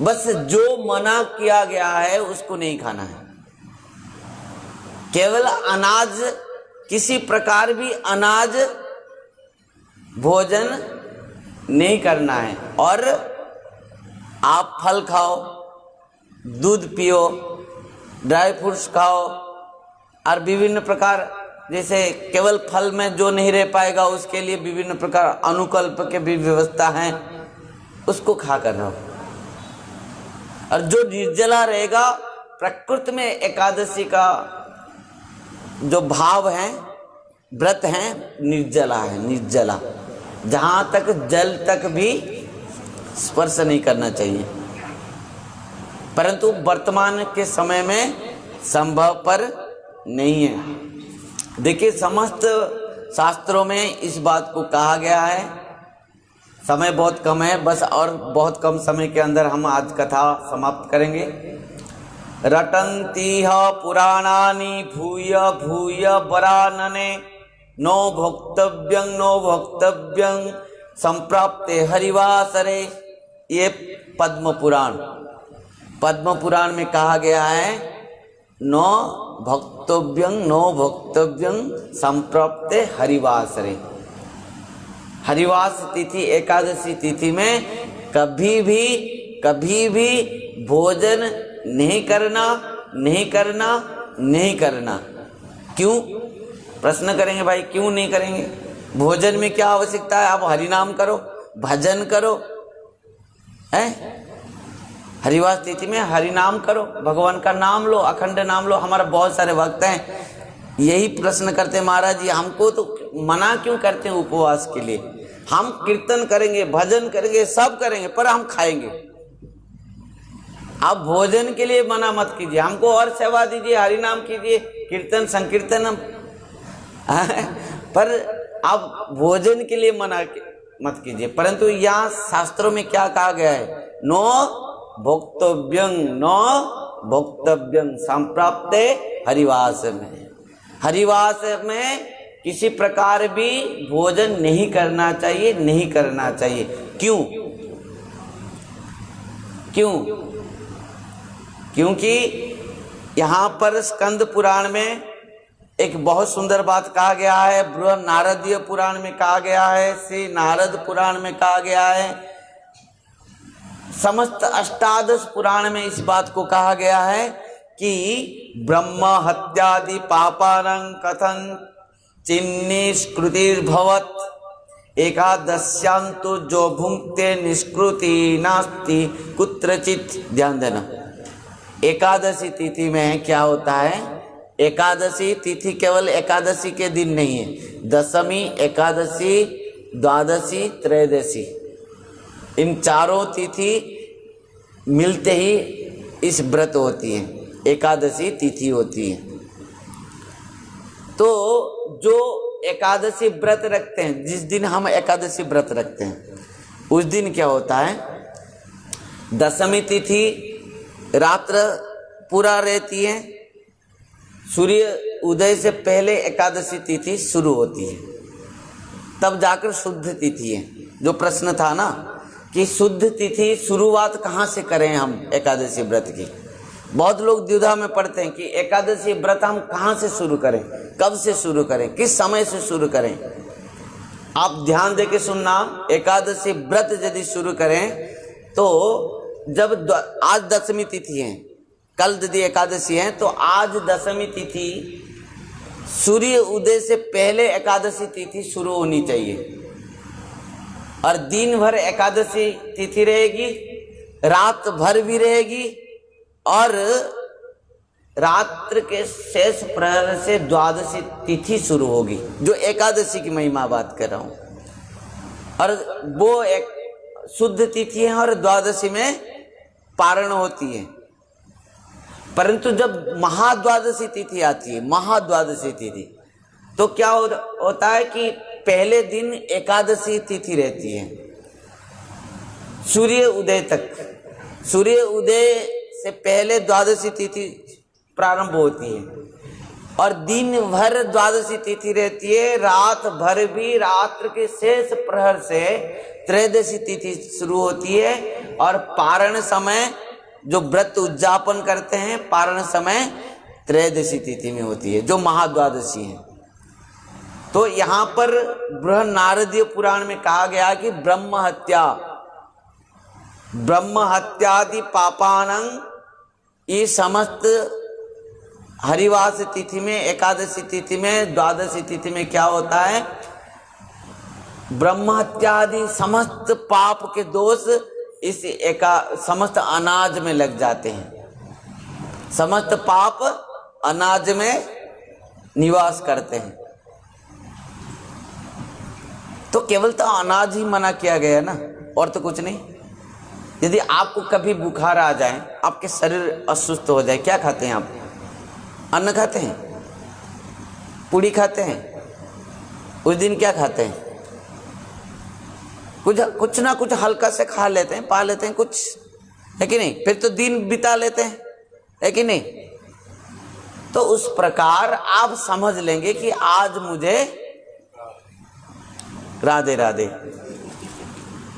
बस जो मना किया गया है उसको नहीं खाना है। केवल अनाज, किसी प्रकार भी अनाज भोजन नहीं करना है। और आप फल खाओ, दूध पियो, ड्राई फ्रूट्स खाओ, और विभिन्न प्रकार, जैसे केवल फल में जो नहीं रह पाएगा उसके लिए विभिन्न प्रकार अनुकल्प के भी व्यवस्था है, उसको खा कर रहो। और जो निर्जला रहेगा, प्रकृति में एकादशी का जो भाव है, व्रत है, निर्जला है, निर्जला। जहां तक जल तक भी स्पर्श नहीं करना चाहिए। परंतु वर्तमान के समय में संभव पर नहीं है। देखिए समस्त शास्त्रों में इस बात को कहा गया है। समय बहुत कम है, बस और बहुत कम समय के अंदर हम आज कथा समाप्त करेंगे। रटन्तीह पुराणानि भूय भूय वरानने, नो भोक्तव्यं नो भोक्तव्यं संप्राप्ते हरिवासरे। ये पद्म पुराण, पद्म पुराण में कहा गया है, नो भोक्तव्यं नो भोक्तव्यं संप्राप्ते हरिवासरे। हरिवास तिथि एकादशी तिथि में कभी भी भोजन नहीं करना। क्यों? प्रश्न करेंगे भाई, क्यों नहीं करेंगे? भोजन में क्या आवश्यकता है? आप हरि नाम करो, भजन करो, है? हरिवास तिथि में हरि नाम करो, भगवान का नाम लो, अखंड नाम लो। हमारा बहुत सारे भक्त हैं यही प्रश्न करते हैं, महाराज जी हमको तो मना क्यों करते हैं उपवास के लिए? हम कीर्तन करेंगे, भजन करेंगे, सब करेंगे, पर हम खाएंगे। आप भोजन के लिए मना मत कीजिए, हमको और सेवा दीजिए, हरि नाम कीजिए, कीर्तन संकीर्तन पर आप भोजन के लिए मना मत कीजिए। परंतु यहाँ शास्त्रों में क्या कहा गया है? नो भोक्तव्यं संप्राप्ते हरिवास में किसी प्रकार भी भोजन नहीं करना चाहिए। क्योंकि यहाँ पर स्कंद पुराण में एक बहुत सुंदर बात कहा गया है, बृहद नारदीय पुराण में कहा गया है, श्री नारद पुराण में कहा गया है, समस्त अष्टादश पुराण में इस बात को कहा गया है कि ब्रह्म हत्यादि पापानं कथं चिन्निष्कृतिर्भवत् एकादश्यां तो जो भुंक्ते निष्कृति नास्ति कुत्रचित्। ध्यान देना, एकादशी तिथि में क्या होता है? एकादशी तिथि केवल एकादशी के दिन नहीं है, दशमी, एकादशी, द्वादशी, त्रयोदशी, इन चारों तिथि मिलते ही इस व्रत होती है, एकादशी तिथि होती है। तो जो एकादशी व्रत रखते हैं, जिस दिन हम एकादशी व्रत रखते हैं उस दिन क्या होता है? दशमी तिथि रात्र पूरा रहती है, सूर्य उदय से पहले एकादशी तिथि शुरू होती है, तब जाकर शुद्ध तिथि है। जो प्रश्न था ना कि शुद्ध तिथि शुरुआत कहाँ से करें हम एकादशी व्रत की, बहुत लोग द्विधा में पड़ते हैं कि एकादशी व्रत हम कहाँ से शुरू करें, कब से शुरू करें, किस समय से शुरू करें। आप ध्यान दे के सुनना, एकादशी व्रत यदि शुरू करें तो जब आज दशमी तिथि है, कल यदि एकादशी है तो आज दशमी तिथि सूर्य उदय से पहले एकादशी तिथि शुरू होनी चाहिए, और दिन भर एकादशी तिथि रहेगी, रात भर भी रहेगी, और रात्र के शेष प्रहर से द्वादशी तिथि शुरू होगी, जो एकादशी की महिमा बात कर रहा हूं। और वो एक शुद्ध तिथि है और द्वादशी में पारण होती है। परंतु जब महाद्वादशी तिथि आती है, महाद्वादशी तिथि, तो क्या होता है कि पहले दिन एकादशी तिथि रहती है सूर्य उदय तक, सूर्य उदय से पहले द्वादशी तिथि प्रारंभ होती है, और दिन भर द्वादशी तिथि रहती है, रात भर भी, रात्र के शेष प्रहर से त्रयोदशी तिथि शुरू होती है, और पारण समय जो व्रत उद्यापन करते हैं, पारण समय त्रयोदशी तिथि में होती है, जो महाद्वादशी है। तो यहाँ पर बृहद नारदीय पुराण में कहा गया कि ब्रह्म हत्यादि पापानं, ये समस्त हरिवास तिथि में, एकादशी तिथि में, द्वादशी तिथि में क्या होता है? ब्रह्म हत्यादि समस्त पाप के दोष इस समस्त अनाज में लग जाते हैं, समस्त पाप अनाज में निवास करते हैं। तो केवल तो अनाज ही मना किया गया ना, और तो कुछ नहीं। यदि आपको कभी बुखार आ जाए, आपके शरीर अस्वस्थ हो जाए, क्या खाते हैं आप? अन्न खाते हैं, पूड़ी खाते हैं, उस दिन क्या खाते हैं? कुछ ना कुछ हल्का से खा लेते हैं, पा लेते हैं कुछ, है कि नहीं? फिर तो दिन बिता लेते हैं, है कि नहीं? तो उस प्रकार आप समझ लेंगे कि आज मुझे राधे राधे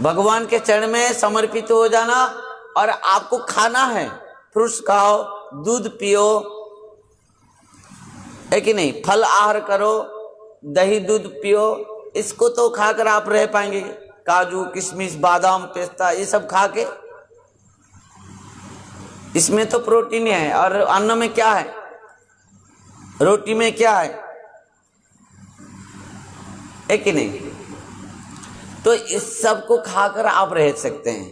भगवान के चरण में समर्पित हो जाना, और आपको खाना है, फ्रूट्स खाओ, दूध पियो, है कि नहीं? फल आहार करो, दही दूध पियो, इसको तो खाकर आप रह पाएंगे, काजू किशमिश बादाम पिस्ता ये सब खा के, इसमें तो प्रोटीन है। और अन्न में क्या है, रोटी में क्या है कि नहीं? तो इस सब को खाकर आप रह सकते हैं।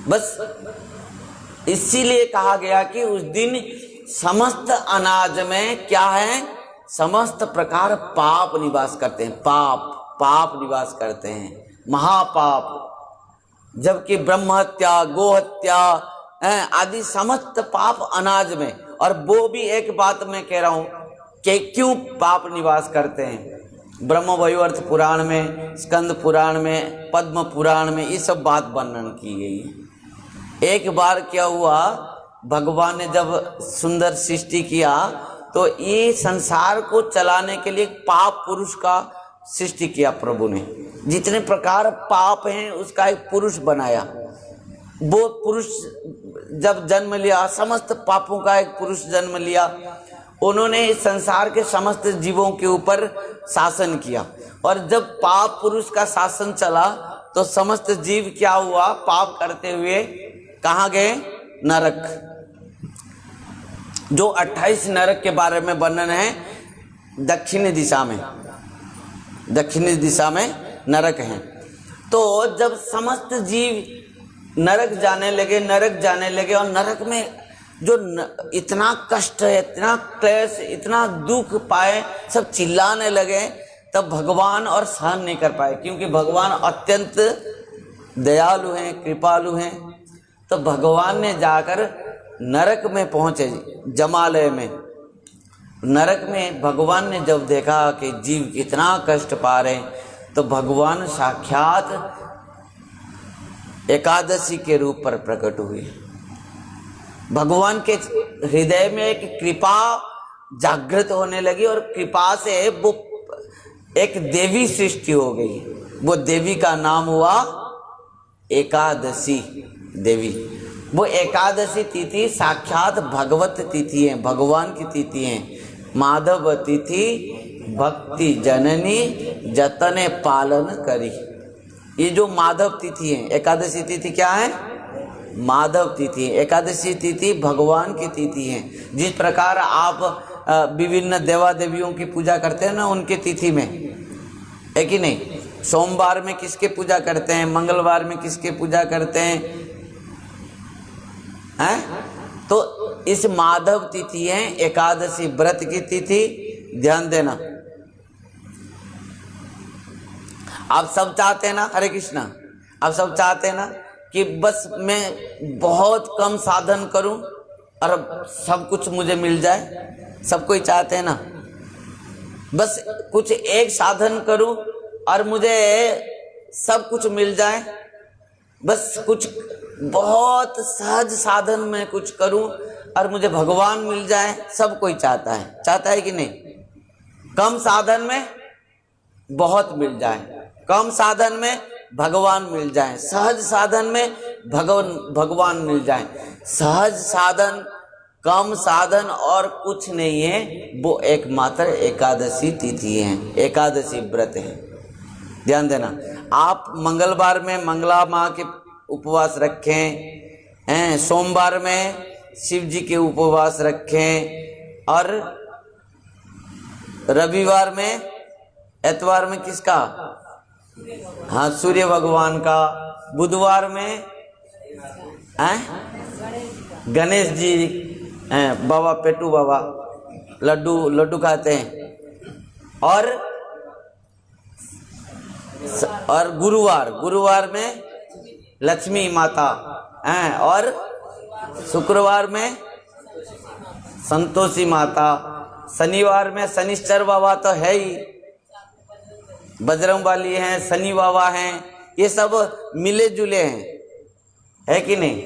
बस इसीलिए कहा गया कि उस दिन समस्त अनाज में क्या है, समस्त प्रकार पाप निवास करते हैं, पाप निवास करते हैं, महापाप। जबकि ब्रह्म हत्या, गो हत्या आदि समस्त पाप अनाज में। और वो भी एक बात मैं कह रहा हूं कि क्यों पाप निवास करते हैं, ब्रह्म वैवर्त पुराण में, स्कंद पुराण में, पद्म पुराण में ये सब बात वर्णन की गई है। एक बार क्या हुआ, भगवान ने जब सुंदर सृष्टि किया तो ये संसार को चलाने के लिए पाप पुरुष का सृष्टि किया प्रभु ने। जितने प्रकार पाप हैं उसका एक पुरुष बनाया। वो पुरुष जब जन्म लिया, समस्त पापों का एक पुरुष जन्म लिया। उन्होंने इस संसार के समस्त जीवों के ऊपर शासन किया। और जब पाप पुरुष का शासन चला तो समस्त जीव क्या हुआ, पाप करते हुए कहाँ गए, नरक। जो 28 नरक के बारे में वर्णन है, दक्षिणी दिशा में नरक हैं। तो जब समस्त जीव नरक जाने लगे और नरक में जो इतना कष्ट है, इतना क्लेश, इतना दुख पाए, सब चिल्लाने लगे, तब भगवान और सहन नहीं कर पाए, क्योंकि भगवान अत्यंत दयालु हैं, कृपालु हैं। तो भगवान ने जाकर नरक में पहुंचे, जमालय में। नरक में भगवान ने जब देखा कि जीव कितना कष्ट पा रहे, तो भगवान साक्षात एकादशी के रूप पर प्रकट हुए। भगवान के हृदय में एक कृपा जागृत होने लगी और कृपा से वो एक देवी सृष्टि हो गई। वो देवी का नाम हुआ एकादशी देवी। वो एकादशी तिथि साक्षात भगवत तिथि है, भगवान की तिथि है। माधव तिथि भक्ति जननी जतने पालन करी। ये जो माधव तिथि है, एकादशी तिथि क्या है, माधव तिथि। एकादशी तिथि भगवान की तिथि है। जिस प्रकार आप विभिन्न देवा देवियों की पूजा करते हैं ना, उनके तिथि में, है कि नहीं? सोमवार में किसके पूजा करते हैं, मंगलवार में किसके पूजा करते हैं? तो इस माधव तिथि है एकादशी व्रत की तिथि। ध्यान देना, आप सब चाहते हैं ना, हरे कृष्णा, आप सब चाहते हैं ना कि बस मैं बहुत कम साधन करूं और सब कुछ मुझे मिल जाए। सब कोई चाहते हैं ना, बस कुछ एक साधन करूं और मुझे सब कुछ मिल जाए। बस कुछ बहुत सहज साधन में कुछ करूं और मुझे भगवान मिल जाए। सब कोई चाहता है कि नहीं? कम साधन में बहुत मिल जाए, कम साधन में भगवान मिल जाए, सहज साधन में भगवान मिल जाए। सहज साधन, कम साधन और कुछ नहीं है, वो एकमात्र एकादशी तिथि है, एकादशी व्रत है। ध्यान देना, आप मंगलवार में मंगला माँ के उपवास रखें हैं, सोमवार में शिव जी के उपवास रखें, और रविवार में, एतवार में किसका? हाँ, सूर्य भगवान का। बुधवार में गणेश जी हैं, बाबा पेटू बाबा लड्डू खाते हैं। और गुरुवार में लक्ष्मी माता हैं, और शुक्रवार में संतोषी माता। शनिवार में शनिश्चर बाबा तो है ही, बजरंग वाली हैं, शनि बाबा हैं, ये सब मिले जुले हैं, है कि नहीं?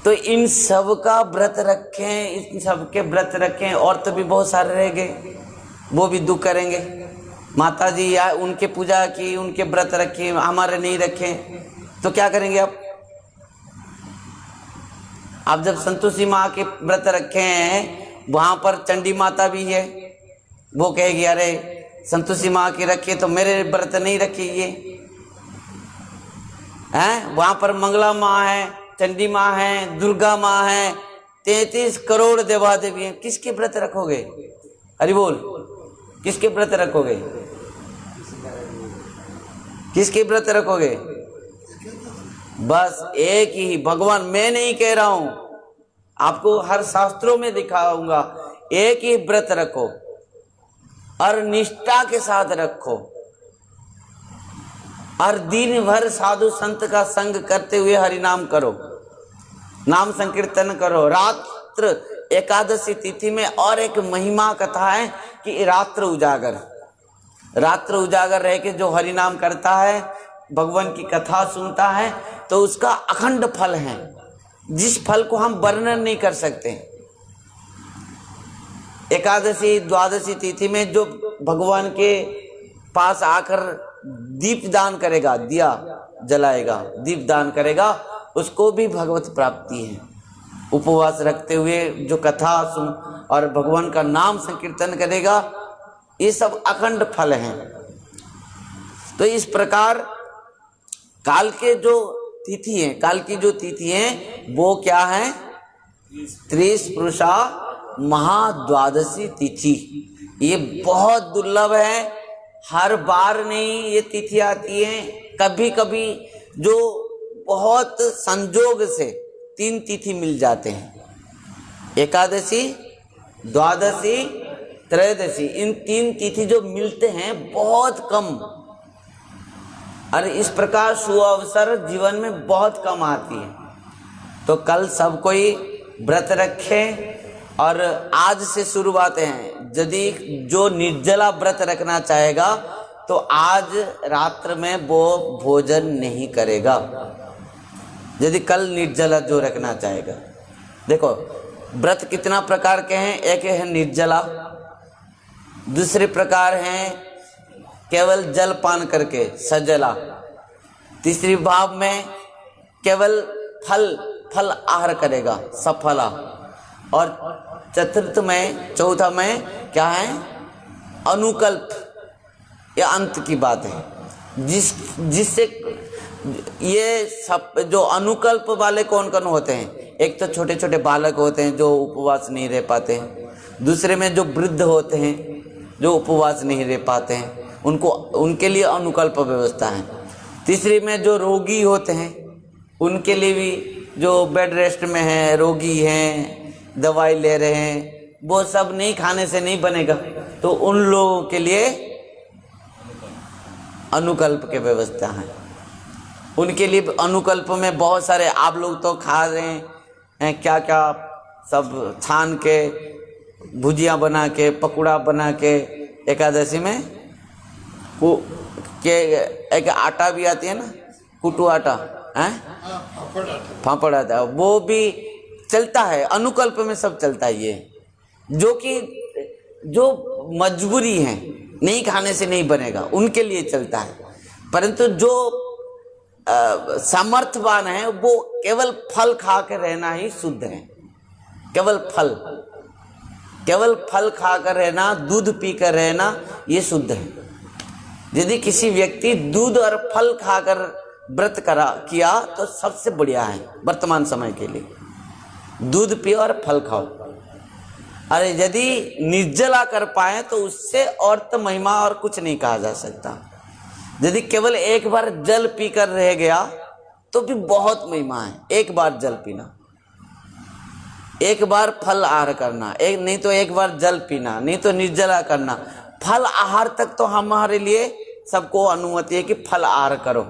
तो इन सब का व्रत रखें, इन सब के व्रत रखें। और तो भी बहुत सारे रह गए, वो भी दुख करेंगे। माता जी या उनके पूजा की, उनके व्रत रखे, हमारे नहीं रखे, तो क्या करेंगे आप जब संतोषी माँ के व्रत रखे हैं, वहां पर चंडी माता भी है, वो कहेगी अरे संतोषी माँ की रखिए तो मेरे व्रत नहीं रखिए हैं। वहां पर मंगला माँ है, चंडी माँ है, दुर्गा माँ है, 33 करोड़ देवा देवी हैं। किसके व्रत रखोगे? हरि बोल। किसके व्रत रखोगे? किसके व्रत रखोगे? बस एक ही भगवान। मैं नहीं कह रहा हूं, आपको हर शास्त्रों में दिखाऊंगा। एक ही व्रत रखो और निष्ठा के साथ रखो और दिन भर साधु संत का संग करते हुए हरि नाम करो, नाम संकीर्तन करो। रात्र एकादशी तिथि में और एक महिमा कथा है कि रात्र उजागर, रात्र उजागर रह के जो हरि नाम करता है, भगवान की कथा सुनता है, तो उसका अखंड फल है, जिस फल को हम वर्णन नहीं कर सकते। एकादशी द्वादशी तिथि में जो भगवान के पास आकर दीप दान करेगा, दिया जलाएगा, दीप दान करेगा, उसको भी भगवत प्राप्ति है। उपवास रखते हुए जो कथा सुन और भगवान का नाम संकीर्तन करेगा, ये सब अखंड फल हैं। तो इस प्रकार काल के जो तिथि हैं, काल की जो तिथि हैं वो क्या है? त्रिपुरुषा महाद्वादशी तिथि। ये बहुत दुर्लभ है, हर बार नहीं ये तिथि आती है। कभी कभी जो बहुत संजोग से 3 तिथि मिल जाते हैं, एकादशी, द्वादशी, त्रयोदशी, इन 3 तिथि जो मिलते हैं बहुत कम, और इस प्रकार सुअवसर जीवन में बहुत कम आती है। तो कल सब कोई व्रत रखे और आज से शुरुआत है। यदि जो निर्जला व्रत रखना चाहेगा तो आज रात्र में वो भोजन नहीं करेगा। यदि कल निर्जला जो रखना चाहेगा, देखो व्रत कितना प्रकार के हैं। एक है निर्जला, दूसरे प्रकार हैं केवल जल पान करके सजला, तीसरी भाव में केवल फल आहार करेगा सफला, और चतुर्थ में, चौथा में क्या है? अनुकल्प। ये अंत की बात है, जिससे ये सब जो अनुकल्प वाले कौन कौन होते हैं? एक तो छोटे छोटे बालक होते हैं जो उपवास नहीं रह पाते हैं, दूसरे में जो वृद्ध होते हैं जो उपवास नहीं रह पाते हैं, उनके लिए अनुकल्प व्यवस्था है। तीसरी में जो रोगी होते हैं उनके लिए भी, जो बेड रेस्ट में है, रोगी हैं, दवाई ले रहे हैं, वो सब नहीं खाने से नहीं बनेगा, तो उन लोगों के लिए अनुकल्प की व्यवस्था है। उनके लिए अनुकल्प में बहुत सारे, आप लोग तो खा रहे हैं क्या क्या सब, छान के, भुजिया बना के, पकौड़ा बना के, एकादशी में वो के एक आटा भी आती है ना, कुटू आटा है, फाफड़ आता है, वो भी चलता है। अनुकल्प में सब चलता है ये, जो कि जो मजबूरी है, नहीं खाने से नहीं बनेगा, उनके लिए चलता है। परंतु जो सामर्थ्यवान है वो केवल फल खा कर रहना ही शुद्ध है। केवल फल खाकर रहना, दूध पीकर रहना, ये शुद्ध है। यदि किसी व्यक्ति दूध और फल खाकर व्रत किया तो सबसे बढ़िया है वर्तमान समय के लिए। दूध पियो और फल खाओ। अरे यदि निर्जला कर पाए तो उससे और तो महिमा और कुछ नहीं कहा जा सकता। यदि केवल एक बार जल पीकर रह गया तो भी बहुत महिमा है। एक बार जल पीना, एक बार फल आहार करना, नहीं तो एक बार जल पीना, नहीं तो निर्जला करना। फल आहार तक तो हमारे लिए सबको अनुमति है कि फल आहार करो,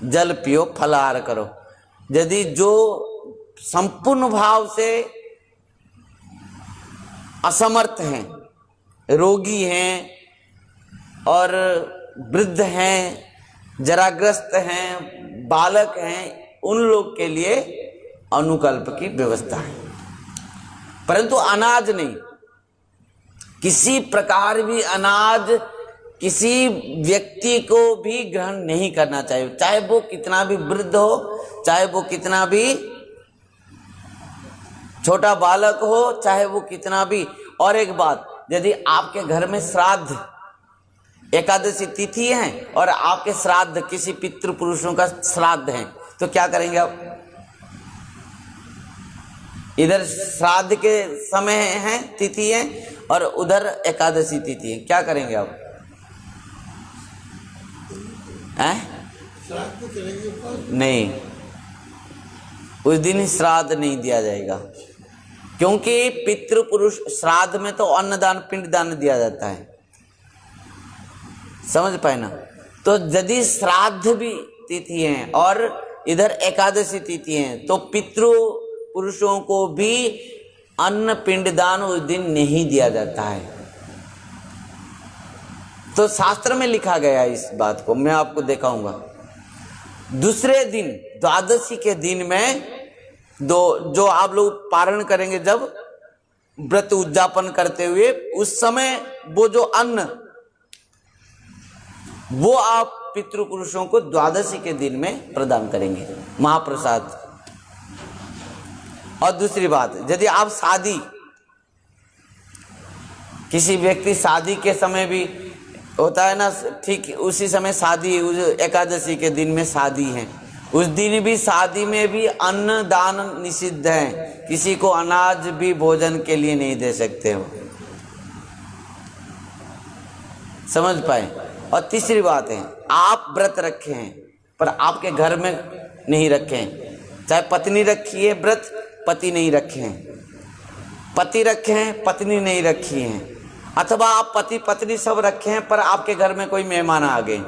जल पियो, फल आहार करो। यदि जो संपूर्ण भाव से असमर्थ हैं, रोगी हैं और वृद्ध हैं, जराग्रस्त हैं, बालक हैं, उन लोग के लिए अनुकल्प की व्यवस्था है। परंतु अनाज नहीं, किसी प्रकार भी अनाज किसी व्यक्ति को भी ग्रहण नहीं करना चाहिए, चाहे वो कितना भी वृद्ध हो, चाहे वो कितना भी छोटा बालक हो, चाहे वो कितना भी। और एक बात, यदि आपके घर में श्राद्ध एकादशी तिथि है और आपके श्राद्ध किसी पितृ पुरुषों का श्राद्ध है, तो क्या करेंगे आप? इधर श्राद्ध के समय है, तिथि है, और उधर एकादशी तिथि है, क्या करेंगे आप? श्राद्ध करेंगे पर नहीं, उस दिन श्राद्ध नहीं दिया जाएगा, क्योंकि पितृ पुरुष श्राद्ध में तो अन्नदान पिंडदान दिया जाता है, समझ पाए ना। तो यदि श्राद्ध भी तिथि है और इधर एकादशी तिथि है, तो पितृ पुरुषों को भी अन्न पिंडदान उस दिन नहीं दिया जाता है। तो शास्त्र में लिखा गया है इस बात को, मैं आपको दिखाऊंगा। दूसरे दिन द्वादशी के दिन में जो आप लोग पारण करेंगे, जब व्रत उद्यापन करते हुए, उस समय वो जो अन्न वो आप पितृपुरुषों को द्वादशी के दिन में प्रदान करेंगे, महाप्रसाद। और दूसरी बात, यदि आप शादी, किसी व्यक्ति शादी के समय भी होता है ना, ठीक उसी समय शादी, उस एकादशी के दिन में शादी है, उस दिन भी शादी में भी अन्न दान निषिद्ध है, किसी को अनाज भी भोजन के लिए नहीं दे सकते हो, समझ पाए। और तीसरी बात है, आप व्रत रखे हैं पर आपके घर में नहीं रखे हैं, चाहे पत्नी रखी है व्रत, पति नहीं रखे हैं, पति रखे हैं पत्नी नहीं रखी है, अथवा आप पति पत्नी सब रखे हैं पर आपके घर में कोई मेहमान आ गए,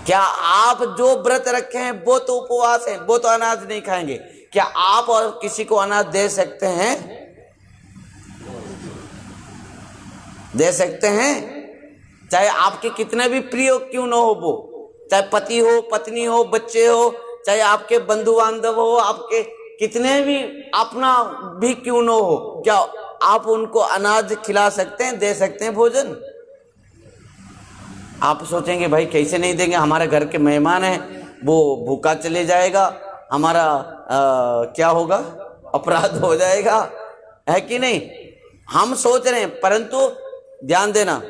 क्या आप जो व्रत रखे हैं वो तो उपवास है, वो तो अनाज नहीं खाएंगे, क्या आप और किसी को अनाज दे सकते हैं? दे सकते हैं, चाहे आपके कितने भी प्रिय क्यों न हो, वो चाहे पति हो, पत्नी हो, बच्चे हो, चाहे आपके बंधु बांधव हो, आपके कितने भी अपना भी क्यों न हो, क्या आप उनको अनाज खिला सकते हैं, दे सकते हैं भोजन? आप सोचेंगे भाई कैसे नहीं देंगे, हमारे घर के मेहमान हैं, वो भूखा चले जाएगा, हमारा क्या होगा, अपराध हो जाएगा, है कि नहीं? हम सोच रहे हैं, परंतु ध्यान देना,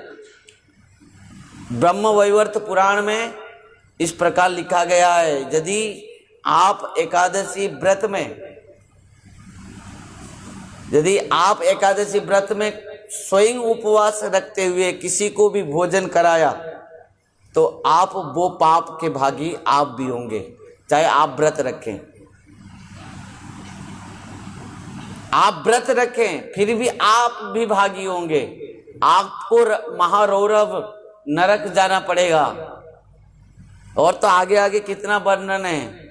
ब्रह्म वैवर्त पुराण में इस प्रकार लिखा गया है, यदि आप एकादशी व्रत में, यदि आप एकादशी व्रत में स्वयं उपवास रखते हुए किसी को भी भोजन कराया, तो आप वो पाप के भागी आप भी होंगे, चाहे आप व्रत रखें। आप व्रत रखें फिर भी आप भी भागी होंगे, आपको महारौरव नरक जाना पड़ेगा। और तो आगे आगे कितना वर्णन है,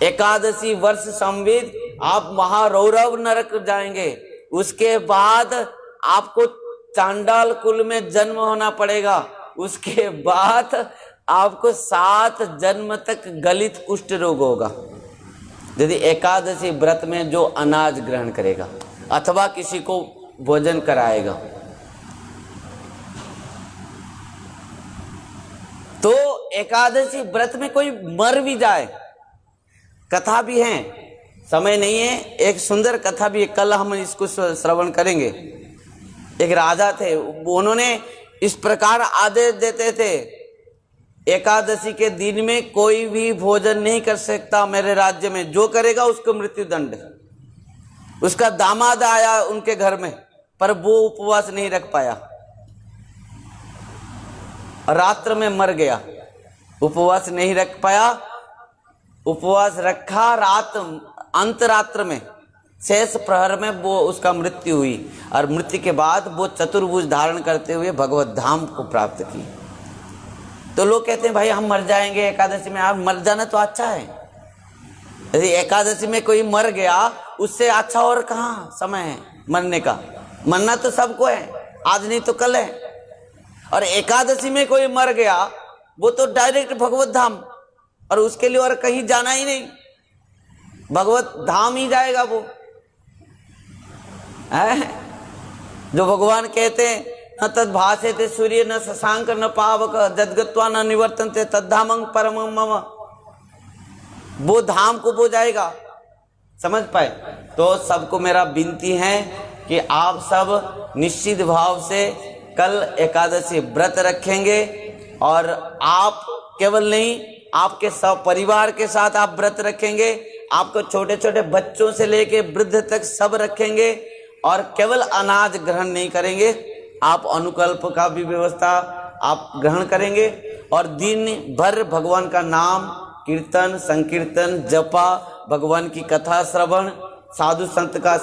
एकादशी वर्ष संविद आप महारौरव नरक जाएंगे, उसके बाद आपको चांडाल कुल में जन्म होना पड़ेगा, उसके बाद आपको 7 जन्म तक गलित कुष्ठ रोग होगा, यदि एकादशी व्रत में जो अनाज ग्रहण करेगा अथवा किसी को भोजन कराएगा। तो एकादशी व्रत में कोई मर भी जाए, कथा भी है, समय नहीं है, एक सुंदर कथा भी है, कल हम इसको श्रवण करेंगे। एक राजा थे, उन्होंने इस प्रकार आदेश देते थे, एकादशी के दिन में कोई भी भोजन नहीं कर सकता मेरे राज्य में, जो करेगा उसको मृत्यु दंड। उसका दामाद आया उनके घर में, पर वो उपवास नहीं रख पाया, रात्र में मर गया, उपवास नहीं रख पाया, उपवास रखा, रात अंत रात्र में शेष प्रहर में वो उसका मृत्यु हुई, और मृत्यु के बाद वो चतुर्भुज धारण करते हुए भगवत धाम को प्राप्त की। तो लोग कहते हैं भाई हम मर जाएंगे एकादशी में, आप मर जाना तो अच्छा है, यदि एकादशी में कोई मर गया उससे अच्छा और कहाँ समय है मरने का, मरना तो सबको है, आज नहीं तो कल है। और एकादशी में कोई मर गया वो तो डायरेक्ट भगवत धाम, और उसके लिए और कहीं जाना ही नहीं, भगवत धाम ही जाएगा वो है। जो भगवान कहते हैं न तद भाषेते सूर्य न शशांक न पावक जदगत्वा न निवर्तन्ते तद्धामं परमं मम, वो धाम को वो जाएगा, समझ पाए। तो सबको मेरा विनती है कि आप सब निश्चित भाव से कल एकादशी व्रत रखेंगे और आप केवल नहीं, आपके सब परिवार के साथ आप व्रत रखेंगे। आपको छोटे छोटे बच्चों से लेके वृद्ध तक सब रखेंगे और केवल अनाज ग्रहण नहीं करेंगे, आप अनुकल्प का भी व्यवस्था आप ग्रहण करेंगे और दिन भर भगवान का नाम कीर्तन संकीर्तन जपा, भगवान की कथा श्रवण, साधु संत का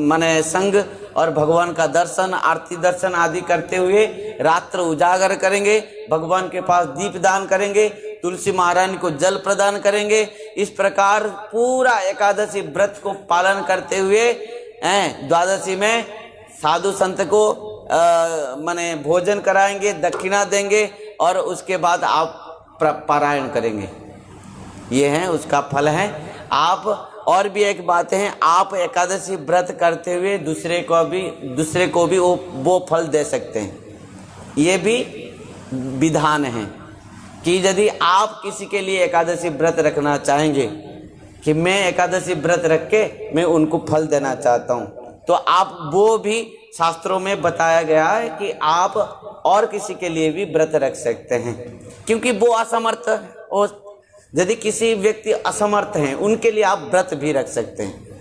माने संग और भगवान का दर्शन आरती दर्शन आदि करते हुए रात्र उजागर करेंगे। भगवान के पास दीप दान करेंगे, तुलसी महारानी को जल प्रदान करेंगे। इस प्रकार पूरा एकादशी व्रत को पालन करते हुए द्वादशी में साधु संत को माने भोजन कराएंगे, दक्षिणा देंगे और उसके बाद आप पारायण करेंगे। ये है उसका फल है। आप और भी एक बात है, आप एकादशी व्रत करते हुए दूसरे को भी वो फल दे सकते हैं। ये भी विधान है कि यदि आप किसी के लिए एकादशी व्रत रखना चाहेंगे कि मैं एकादशी व्रत रख के मैं उनको फल देना चाहता हूँ, तो आप वो भी शास्त्रों में बताया गया है कि आप और किसी के लिए भी व्रत रख सकते हैं, क्योंकि वो असमर्थ और यदि किसी व्यक्ति असमर्थ हैं उनके लिए आप व्रत भी रख सकते हैं।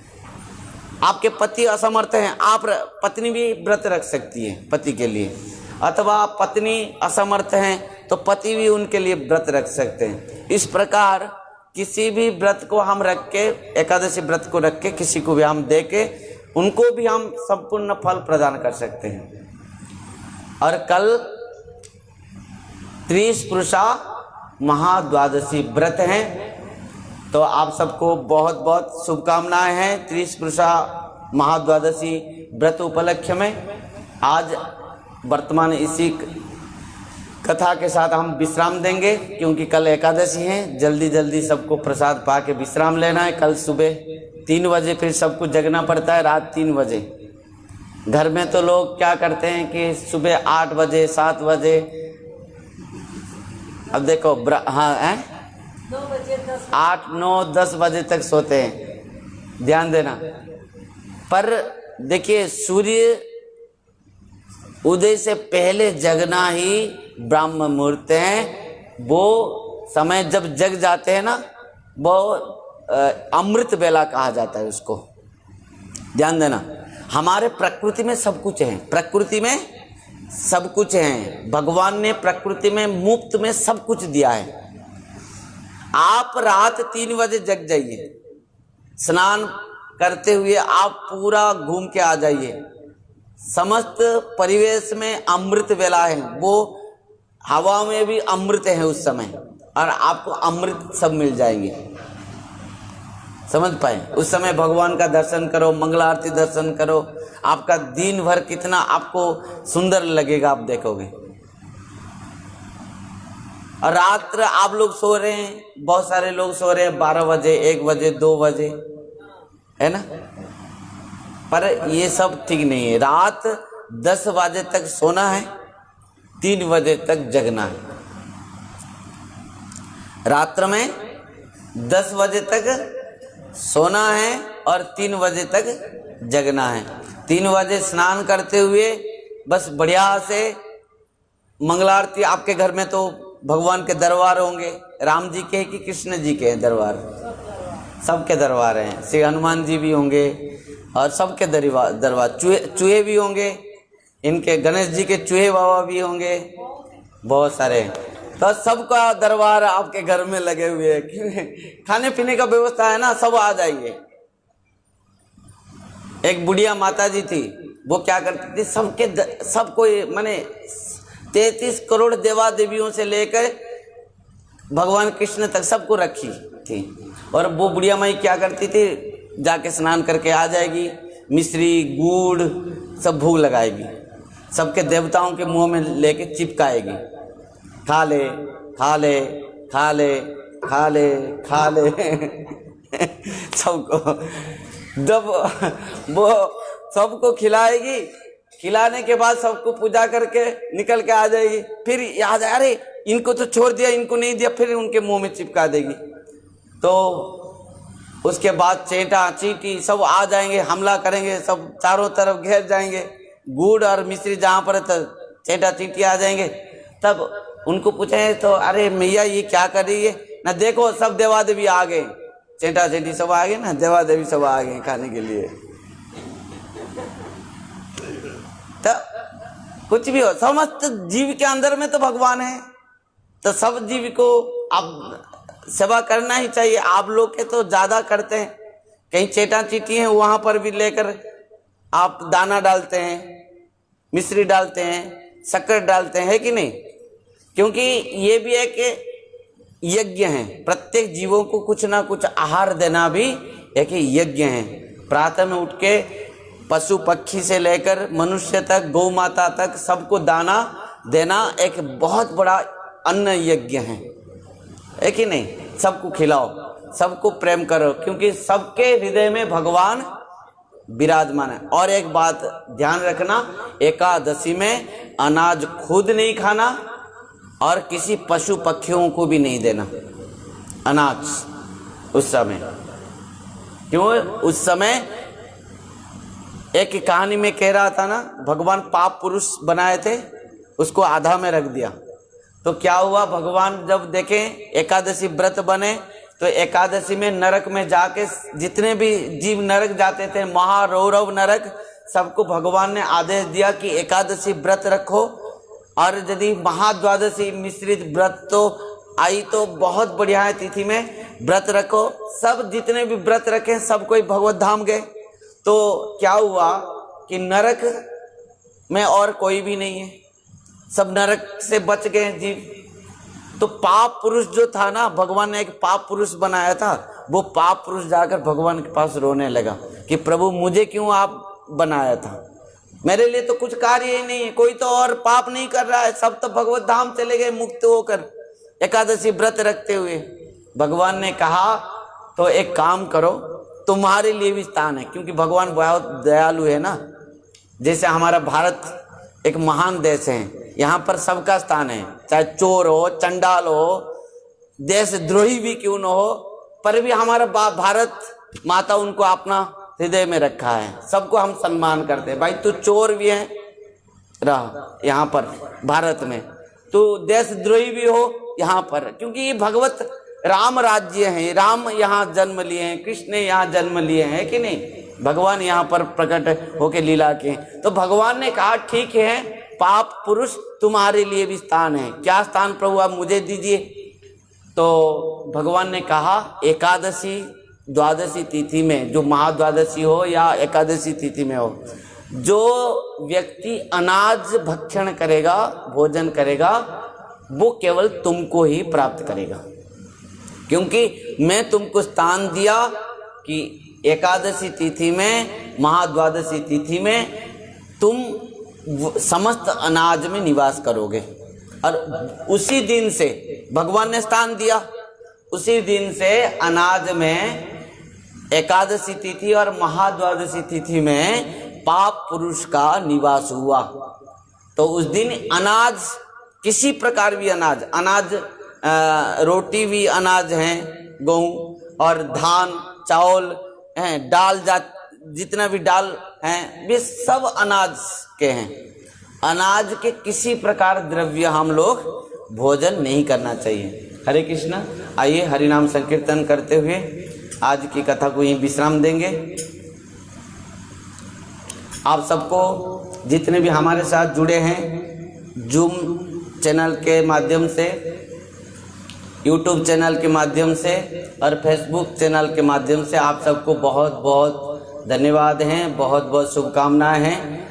आपके पति असमर्थ हैं, आप पत्नी भी व्रत रख सकती है पति के लिए, अथवा पत्नी असमर्थ हैं तो पति भी उनके लिए व्रत रख सकते हैं। इस प्रकार किसी भी व्रत को हम रख के, एकादशी व्रत को रख के किसी को भी हम दे के उनको भी हम संपूर्ण फल प्रदान कर सकते हैं। और कल त्रिपुरुषा महाद्वादशी व्रत हैं, तो आप सबको बहुत बहुत शुभकामनाएं हैं त्रिपुरुषा महाद्वादशी व्रत उपलक्ष्य में। आज वर्तमान इसी कथा के साथ हम विश्राम देंगे, क्योंकि कल एकादशी है। जल्दी जल्दी सबको प्रसाद पा के विश्राम लेना है। कल सुबह 3 बजे फिर सबको जगना पड़ता है, रात 3 बजे। घर में तो लोग क्या करते हैं कि सुबह 8 बजे 7 बजे, अब देखो हाँ 8 9 10 बजे तक सोते हैं, ध्यान देना। पर देखिए सूर्य उदय से पहले जगना ही ब्रह्म मुहूर्त है। वो समय जब जग जाते हैं ना, वो अमृत बेला कहा जाता है उसको, ध्यान देना। हमारे प्रकृति में सब कुछ है, प्रकृति में सब कुछ है। भगवान ने प्रकृति में मुफ्त में सब कुछ दिया है। आप रात 3 बजे जग जाइए, स्नान करते हुए आप पूरा घूम के आ जाइए। समस्त परिवेश में अमृत बेला है, वो हवा में भी अमृत है उस समय, और आपको अमृत सब मिल जाएंगे। समझ पाए? उस समय भगवान का दर्शन करो, मंगला आरती दर्शन करो, आपका दिन भर कितना आपको सुंदर लगेगा, आप देखोगे। और रात्र आप लोग सो रहे हैं, बहुत सारे लोग सो रहे हैं 12 बजे 1 बजे 2 बजे, है ना। पर ये सब ठीक नहीं है। रात 10 बजे तक सोना है, 3 बजे तक जगना है। रात्र में 10 बजे तक सोना है और 3 बजे तक जगना है। 3 बजे स्नान करते हुए बस बढ़िया से मंगला आरती। आपके घर में तो भगवान के दरबार होंगे, राम जी के कि कृष्ण जी के दरबार? सबके दरबार हैं। श्री हनुमान जी भी होंगे और सबके दरबार। चूहे भी होंगे, इनके गणेश जी के चूहे बाबा भी होंगे, बहुत सारे। तो सबका दरबार आपके घर में लगे हुए हैं। खाने पीने का व्यवस्था है ना, सब आ जाइए। एक बुढ़िया माता जी थी, वो क्या करती थी, सबको माने 33 करोड़ देवा देवियों से लेकर भगवान कृष्ण तक सबको रखी थी। और वो बुढ़िया माई क्या करती थी, जाके स्नान करके आ जाएगी, मिश्री गुड़ सब भोग लगाएगी, सबके देवताओं के मुंह में लेके चिपकाएगी। खा ले खा ले खा ले खा ले खा ले सबको। जब वो सबको खिलाएगी, खिलाने के बाद सबको पूजा करके निकल के आ जाएगी। फिर याद आए, अरे इनको तो छोड़ दिया, इनको नहीं दिया, फिर उनके मुंह में चिपका देगी। तो उसके बाद चेटा चींटी सब आ जाएंगे, हमला करेंगे, सब चारों तरफ घेर जाएंगे। गुड़ और मिश्री जहाँ पर चेटा चीटी आ जाएंगे। तब उनको पूछे तो अरे मैया ये क्या कर रही है ना, देखो सब देवा देवी आ गए, चेटा चेटी सब आ गए ना, देवा देवी सब आ गए खाने के लिए। तो कुछ भी हो, समस्त जीव के अंदर में तो भगवान है, तो सब जीव को आप सेवा करना ही चाहिए। आप लोग के तो ज्यादा करते हैं, कहीं चेटा चीटी हैं वहां पर भी लेकर आप दाना डालते हैं, मिश्री डालते हैं, शक्कर डालते हैं, है कि नहीं? क्योंकि ये भी एक यज्ञ है, प्रत्येक जीवों को कुछ ना कुछ आहार देना भी एक यज्ञ है। प्रातः में उठ के पशु पक्षी से लेकर मनुष्य तक, गौ माता तक सबको दाना देना एक बहुत बड़ा अन्न यज्ञ है कि नहीं? सबको खिलाओ, सबको प्रेम करो, क्योंकि सबके हृदय में भगवान विराजमान है। और एक बात ध्यान रखना, एकादशी में अनाज खुद नहीं खाना और किसी पशु पक्षियों को भी नहीं देना अनाज उस समय। क्यों? उस समय एक कहानी में कह रहा था ना, भगवान पाप पुरुष बनाए थे, उसको आधा में रख दिया। तो क्या हुआ, भगवान जब देखे एकादशी व्रत बने तो एकादशी में नरक में जाके जितने भी जीव नरक जाते थे, महारौरव नरक, सबको भगवान ने आदेश दिया कि एकादशी व्रत रखो, और यदि महाद्वादशी मिश्रित व्रत तो आई तो बहुत बढ़िया है, तिथि में व्रत रखो। सब जितने भी व्रत रखे सब कोई भगवत धाम गए। तो क्या हुआ कि नरक में और कोई भी नहीं है, सब नरक से बच गए जीव। तो पाप पुरुष जो था ना, भगवान ने एक पाप पुरुष बनाया था, वो पाप पुरुष जाकर भगवान के पास रोने लगा कि प्रभु मुझे क्यों आप बनाया था, मेरे लिए तो कुछ कार्य ही नहीं है, कोई तो और पाप नहीं कर रहा है, सब तो भगवत धाम चले गए मुक्त होकर एकादशी व्रत रखते हुए। भगवान ने कहा तो एक काम करो, तुम्हारे लिए भी स्थान है, क्योंकि भगवान बहुत दयालु है ना। जैसे हमारा भारत एक महान देश है, यहाँ पर सबका स्थान है, चाहे चोर हो, चंडाल हो, देशद्रोही भी क्यों न हो, पर भी हमारा भारत माता उनको अपना हृदय में रखा है, सबको हम सम्मान करते हैं। भाई तू चोर भी है रहा यहाँ पर भारत में, तू देशद्रोही भी हो यहाँ पर, क्योंकि ये भगवत राम राज्य है, राम यहाँ जन्म लिए हैं, कृष्ण ने यहाँ जन्म लिए हैं कि नहीं, भगवान यहाँ पर प्रकट होके लीला के। तो भगवान ने कहा ठीक है, पाप पुरुष तुम्हारे लिए भी स्थान है। क्या स्थान प्रभु आप मुझे दीजिए? तो भगवान ने कहा एकादशी द्वादशी तिथि में, जो महाद्वादशी हो या एकादशी तिथि में हो, जो व्यक्ति अनाज भक्षण करेगा, भोजन करेगा, वो केवल तुमको ही प्राप्त करेगा, क्योंकि मैं तुमको स्थान दिया कि एकादशी तिथि में, महाद्वादशी तिथि में तुम समस्त अनाज में निवास करोगे। और उसी दिन से भगवान ने स्थान दिया, उसी दिन से अनाज में एकादशी तिथि और महाद्वादशी तिथि में पाप पुरुष का निवास हुआ। तो उस दिन अनाज, किसी प्रकार भी अनाज रोटी भी अनाज है, गेहूं और धान चावल हैं, दाल जितना भी दाल हैं, वे सब अनाज के हैं। अनाज के किसी प्रकार द्रव्य हम लोग भोजन नहीं करना चाहिए। हरे कृष्णा। आइए हरिनाम संकीर्तन करते हुए आज की कथा को यहीं विश्राम देंगे। आप सबको जितने भी हमारे साथ जुड़े हैं, जूम चैनल के माध्यम से, यूट्यूब चैनल के माध्यम से और फेसबुक चैनल के माध्यम से, आप सबको बहुत बहुत धन्यवाद हैं, बहुत बहुत शुभकामनाएं हैं।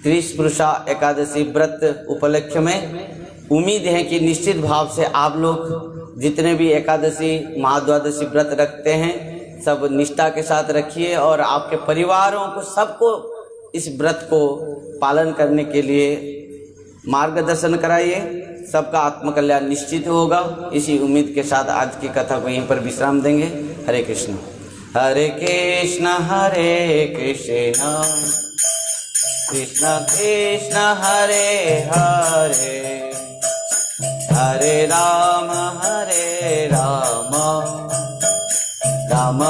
त्रिपुरुषा एकादशी व्रत उपलक्ष्य में उम्मीद है कि निश्चित भाव से आप लोग जितने भी एकादशी महाद्वादशी व्रत रखते हैं, सब निष्ठा के साथ रखिए और आपके परिवारों को, सबको इस व्रत को पालन करने के लिए मार्गदर्शन कराइए। सबका आत्मकल्याण निश्चित होगा। इसी उम्मीद के साथ आज की कथा को यहीं पर विश्राम देंगे। हरे कृष्ण हरे कृष्ण कृष्ण कृष्ण हरे हरे, हरे राम राम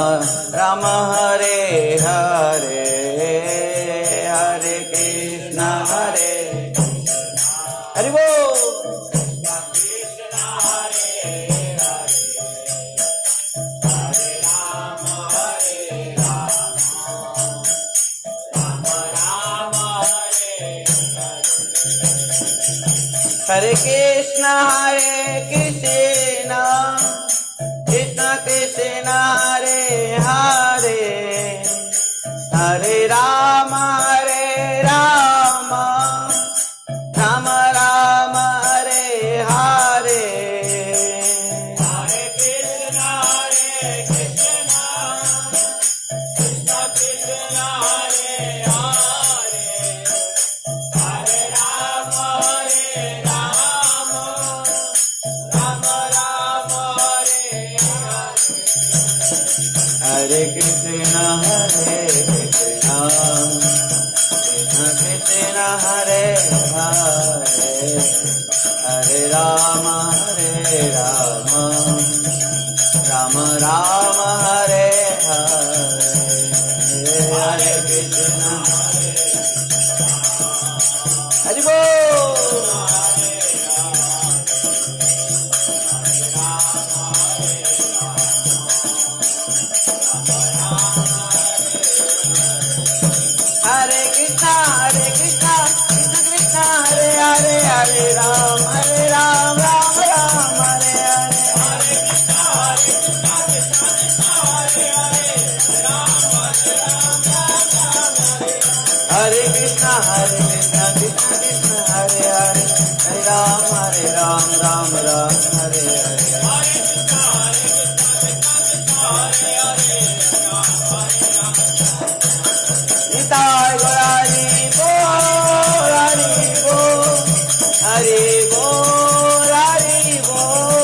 राम हरे हरे, हरे कृष्ण हरे कृष्ण कृष्ण कृष्ण हरे हरे, हरे राम राम राम हरे हरे। हरे कृष्ण कृष्ण कृष्ण हरे हरे, हरे राम राम राम हरे हरे। हरे कृष्ण कृष्ण कृष्ण हरे हरे, हरे राम राम राम हरे हरे। हरे कृष्ण हरि बोल। हरे कृष्णा कृष्ण कृष्ण हरे हरे, हरे राम राम राम हरे हरे। हरे कृष्णा कृष्ण कृष्ण हरे हरे, राम हरे कृष्णा कृष्ण कृष्ण हरे हरे, हरे राम राम राम हरे हरे। निताय गौरारी बोल हरि बोल, हरि बोल हरि बोल।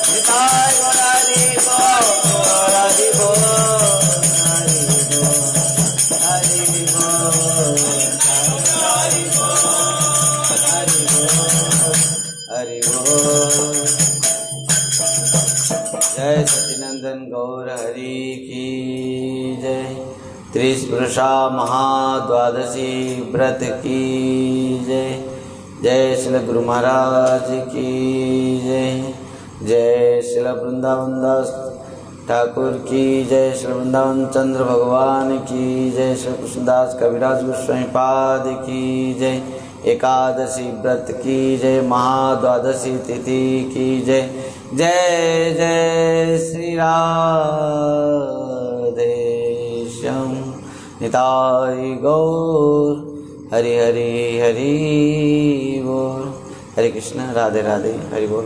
निताय गौरारी बोल हरि बोल, हरि बोल हरि बोल, हरि बोल हरि बोल। जय सचिनंदन गौर हरि की जय। त्रिपुरुषा महाद्वादशी व्रत की जय। जय श्री गुरु महाराज की जय। जय श्री वृंदावन दास ठाकुर की जय। श्री वृंदावन चंद्र भगवान की जय। श्री कृष्णदास कविराज गोस्वामी पाद की जय। एकादशी व्रत की जय। महाद्वादशी तिथि की जय। जय जय श्री राधेश्याम निताय गौर हरि हरि हरि बोल। हरे कृष्ण राधे राधे हरि बोल।